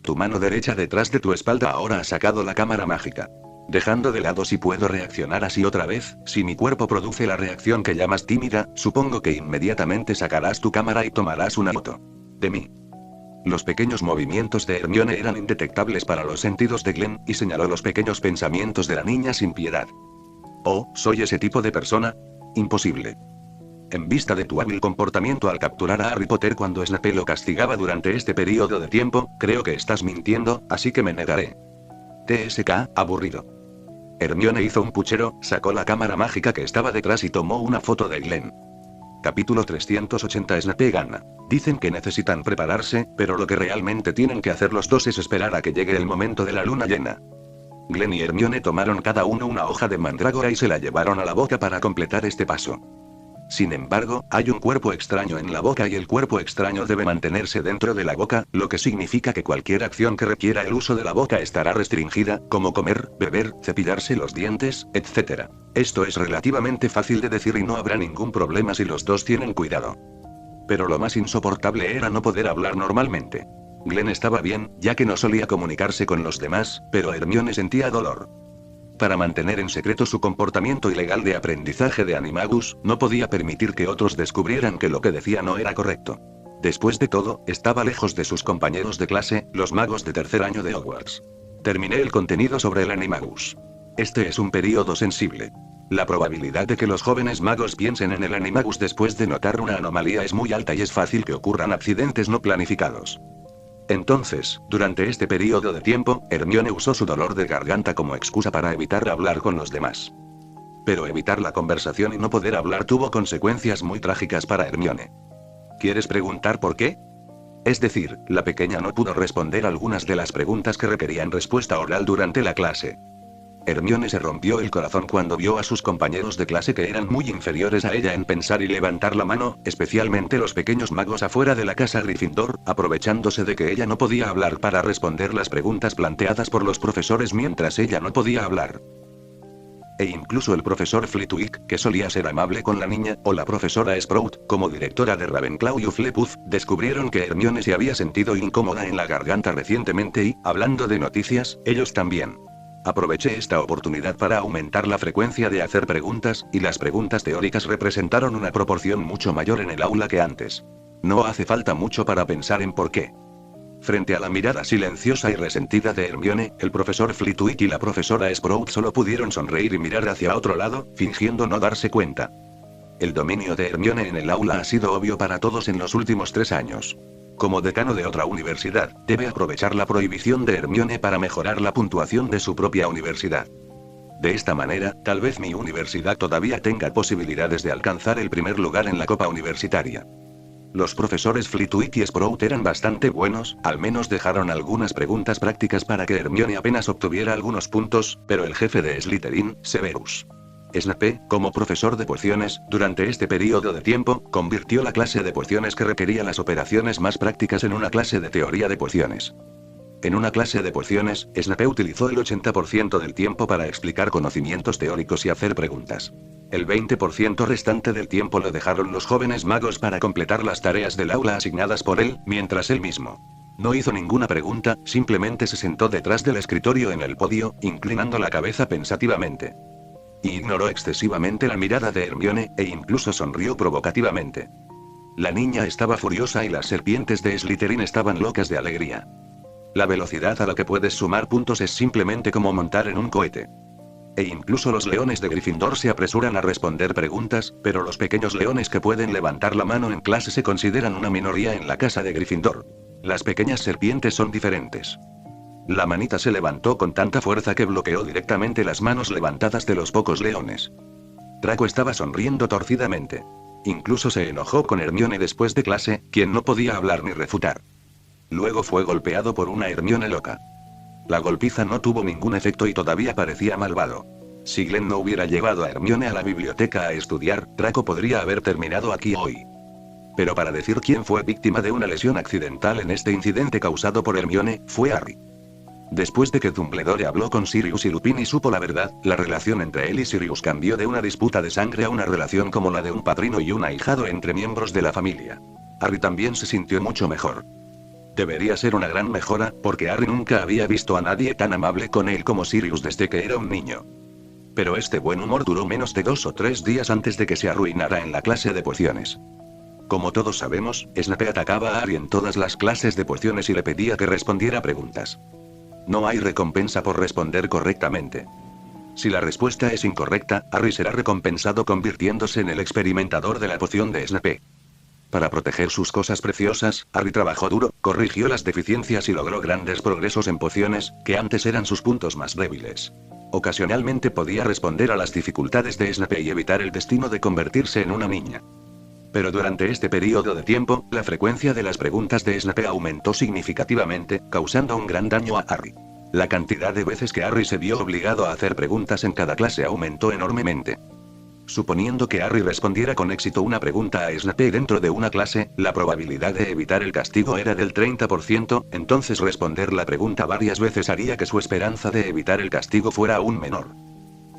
Tu mano derecha detrás de tu espalda ahora ha sacado la cámara mágica. Dejando de lado si puedo reaccionar así otra vez, si mi cuerpo produce la reacción que llamas tímida, supongo que inmediatamente sacarás tu cámara y tomarás una foto. De mí. Los pequeños movimientos de Hermione eran indetectables para los sentidos de Glenn, y señaló los pequeños pensamientos de la niña sin piedad. Oh, ¿soy ese tipo de persona? Imposible. En vista de tu hábil comportamiento al capturar a Harry Potter cuando Snape lo castigaba durante este periodo de tiempo, creo que estás mintiendo, así que me negaré. TSK, aburrido. Hermione hizo un puchero, sacó la cámara mágica que estaba detrás y tomó una foto de Glenn. Capítulo 380. Snape gana. Dicen que necesitan prepararse, pero lo que realmente tienen que hacer los dos es esperar a que llegue el momento de la luna llena. Glenn y Hermione tomaron cada uno una hoja de mandrágora y se la llevaron a la boca para completar este paso. Sin embargo, hay un cuerpo extraño en la boca y el cuerpo extraño debe mantenerse dentro de la boca, lo que significa que cualquier acción que requiera el uso de la boca estará restringida, como comer, beber, cepillarse los dientes, etc. Esto es relativamente fácil de decir y no habrá ningún problema si los dos tienen cuidado. Pero lo más insoportable era no poder hablar normalmente. Glenn estaba bien, ya que no solía comunicarse con los demás, pero Hermione sentía dolor. Para mantener en secreto su comportamiento ilegal de aprendizaje de Animagus, no podía permitir que otros descubrieran que lo que decía no era correcto. Después de todo, estaba lejos de sus compañeros de clase, los magos de tercer año de Hogwarts. Terminé el contenido sobre el Animagus. Este es un período sensible. La probabilidad de que los jóvenes magos piensen en el Animagus después de notar una anomalía es muy alta y es fácil que ocurran accidentes no planificados. Entonces, durante este periodo de tiempo, Hermione usó su dolor de garganta como excusa para evitar hablar con los demás. Pero evitar la conversación y no poder hablar tuvo consecuencias muy trágicas para Hermione. ¿Quieres preguntar por qué? Es decir, la pequeña no pudo responder algunas de las preguntas que requerían respuesta oral durante la clase. Hermione se rompió el corazón cuando vio a sus compañeros de clase que eran muy inferiores a ella en pensar y levantar la mano, especialmente los pequeños magos afuera de la casa Gryffindor, aprovechándose de que ella no podía hablar para responder las preguntas planteadas por los profesores mientras ella no podía hablar. E incluso el profesor Flitwick, que solía ser amable con la niña, o la profesora Sprout, como directora de Ravenclaw y Hufflepuff, descubrieron que Hermione se había sentido incómoda en la garganta recientemente y, hablando de noticias, ellos también. Aproveché esta oportunidad para aumentar la frecuencia de hacer preguntas, y las preguntas teóricas representaron una proporción mucho mayor en el aula que antes. No hace falta mucho para pensar en por qué. Frente a la mirada silenciosa y resentida de Hermione, el profesor Flitwick y la profesora Sprout solo pudieron sonreír y mirar hacia otro lado, fingiendo no darse cuenta. El dominio de Hermione en el aula ha sido obvio para todos en los últimos 3 años. Como decano de otra universidad, debe aprovechar la prohibición de Hermione para mejorar la puntuación de su propia universidad. De esta manera, tal vez mi universidad todavía tenga posibilidades de alcanzar el primer lugar en la Copa Universitaria. Los profesores Flitwick y Sprout eran bastante buenos, al menos dejaron algunas preguntas prácticas para que Hermione apenas obtuviera algunos puntos, pero el jefe de Slytherin, Severus Snape, como profesor de pociones, durante este periodo de tiempo, convirtió la clase de pociones que requería las operaciones más prácticas en una clase de teoría de pociones. En una clase de pociones, Snape utilizó el 80% del tiempo para explicar conocimientos teóricos y hacer preguntas. El 20% restante del tiempo lo dejaron los jóvenes magos para completar las tareas del aula asignadas por él, mientras él mismo no hizo ninguna pregunta, simplemente se sentó detrás del escritorio en el podio, inclinando la cabeza pensativamente. Y ignoró excesivamente la mirada de Hermione, e incluso sonrió provocativamente. La niña estaba furiosa y las serpientes de Slytherin estaban locas de alegría. La velocidad a la que puedes sumar puntos es simplemente como montar en un cohete. E incluso los leones de Gryffindor se apresuran a responder preguntas, pero los pequeños leones que pueden levantar la mano en clase se consideran una minoría en la casa de Gryffindor. Las pequeñas serpientes son diferentes. La manita se levantó con tanta fuerza que bloqueó directamente las manos levantadas de los pocos leones. Draco estaba sonriendo torcidamente. Incluso se enojó con Hermione después de clase, quien no podía hablar ni refutar. Luego fue golpeado por una Hermione loca. La golpiza no tuvo ningún efecto y todavía parecía malvado. Si Glenn no hubiera llevado a Hermione a la biblioteca a estudiar, Draco podría haber terminado aquí hoy. Pero para decir quién fue víctima de una lesión accidental en este incidente causado por Hermione, fue Harry. Después de que Dumbledore habló con Sirius y Lupin y supo la verdad, la relación entre él y Sirius cambió de una disputa de sangre a una relación como la de un padrino y un ahijado entre miembros de la familia. Harry también se sintió mucho mejor. Debería ser una gran mejora, porque Harry nunca había visto a nadie tan amable con él como Sirius desde que era un niño. Pero este buen humor duró menos de 2 o 3 días antes de que se arruinara en la clase de pociones. Como todos sabemos, Snape atacaba a Harry en todas las clases de pociones y le pedía que respondiera preguntas. No hay recompensa por responder correctamente. Si la respuesta es incorrecta, Harry será recompensado convirtiéndose en el experimentador de la poción de Snape. Para proteger sus cosas preciosas, Harry trabajó duro, corrigió las deficiencias y logró grandes progresos en pociones, que antes eran sus puntos más débiles. Ocasionalmente podía responder a las dificultades de Snape y evitar el destino de convertirse en una niña. Pero durante este periodo de tiempo, la frecuencia de las preguntas de Snape aumentó significativamente, causando un gran daño a Harry. La cantidad de veces que Harry se vio obligado a hacer preguntas en cada clase aumentó enormemente. Suponiendo que Harry respondiera con éxito una pregunta a Snape dentro de una clase, la probabilidad de evitar el castigo era del 30%, entonces responder la pregunta varias veces haría que su esperanza de evitar el castigo fuera aún menor.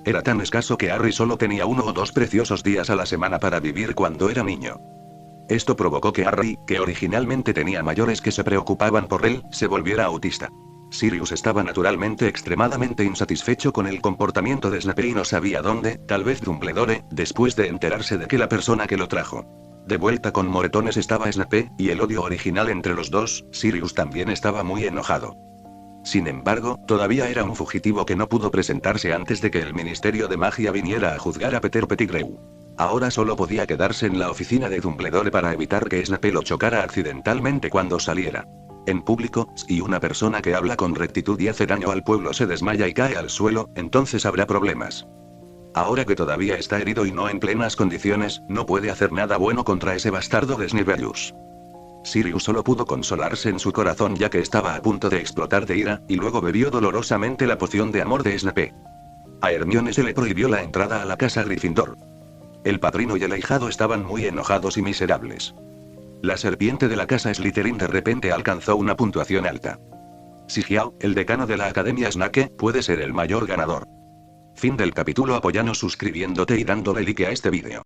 Era tan escaso que Harry solo tenía 1 o 2 preciosos días a la semana para vivir cuando era niño. Esto provocó que Harry, que originalmente tenía mayores que se preocupaban por él, se volviera autista. Sirius estaba naturalmente extremadamente insatisfecho con el comportamiento de Snape y no sabía dónde, tal vez Dumbledore, después de enterarse de que la persona que lo trajo de vuelta con moretones estaba Snape, y el odio original entre los dos, Sirius también estaba muy enojado. Sin embargo, todavía era un fugitivo que no pudo presentarse antes de que el Ministerio de Magia viniera a juzgar a Peter Pettigrew. Ahora solo podía quedarse en la oficina de Dumbledore para evitar que Snape lo chocara accidentalmente cuando saliera. En público, si una persona que habla con rectitud y hace daño al pueblo se desmaya y cae al suelo, entonces habrá problemas. Ahora que todavía está herido y no en plenas condiciones, no puede hacer nada bueno contra ese bastardo de Snivellus. Sirius solo pudo consolarse en su corazón ya que estaba a punto de explotar de ira, y luego bebió dolorosamente la poción de amor de Snape. A Hermione se le prohibió la entrada a la casa Gryffindor. El padrino y el ahijado estaban muy enojados y miserables. La serpiente de la casa Slytherin de repente alcanzó una puntuación alta. Sigiao, el decano de la Academia Snake, puede ser el mayor ganador. Fin del capítulo. Apóyanos suscribiéndote y dándole like a este vídeo.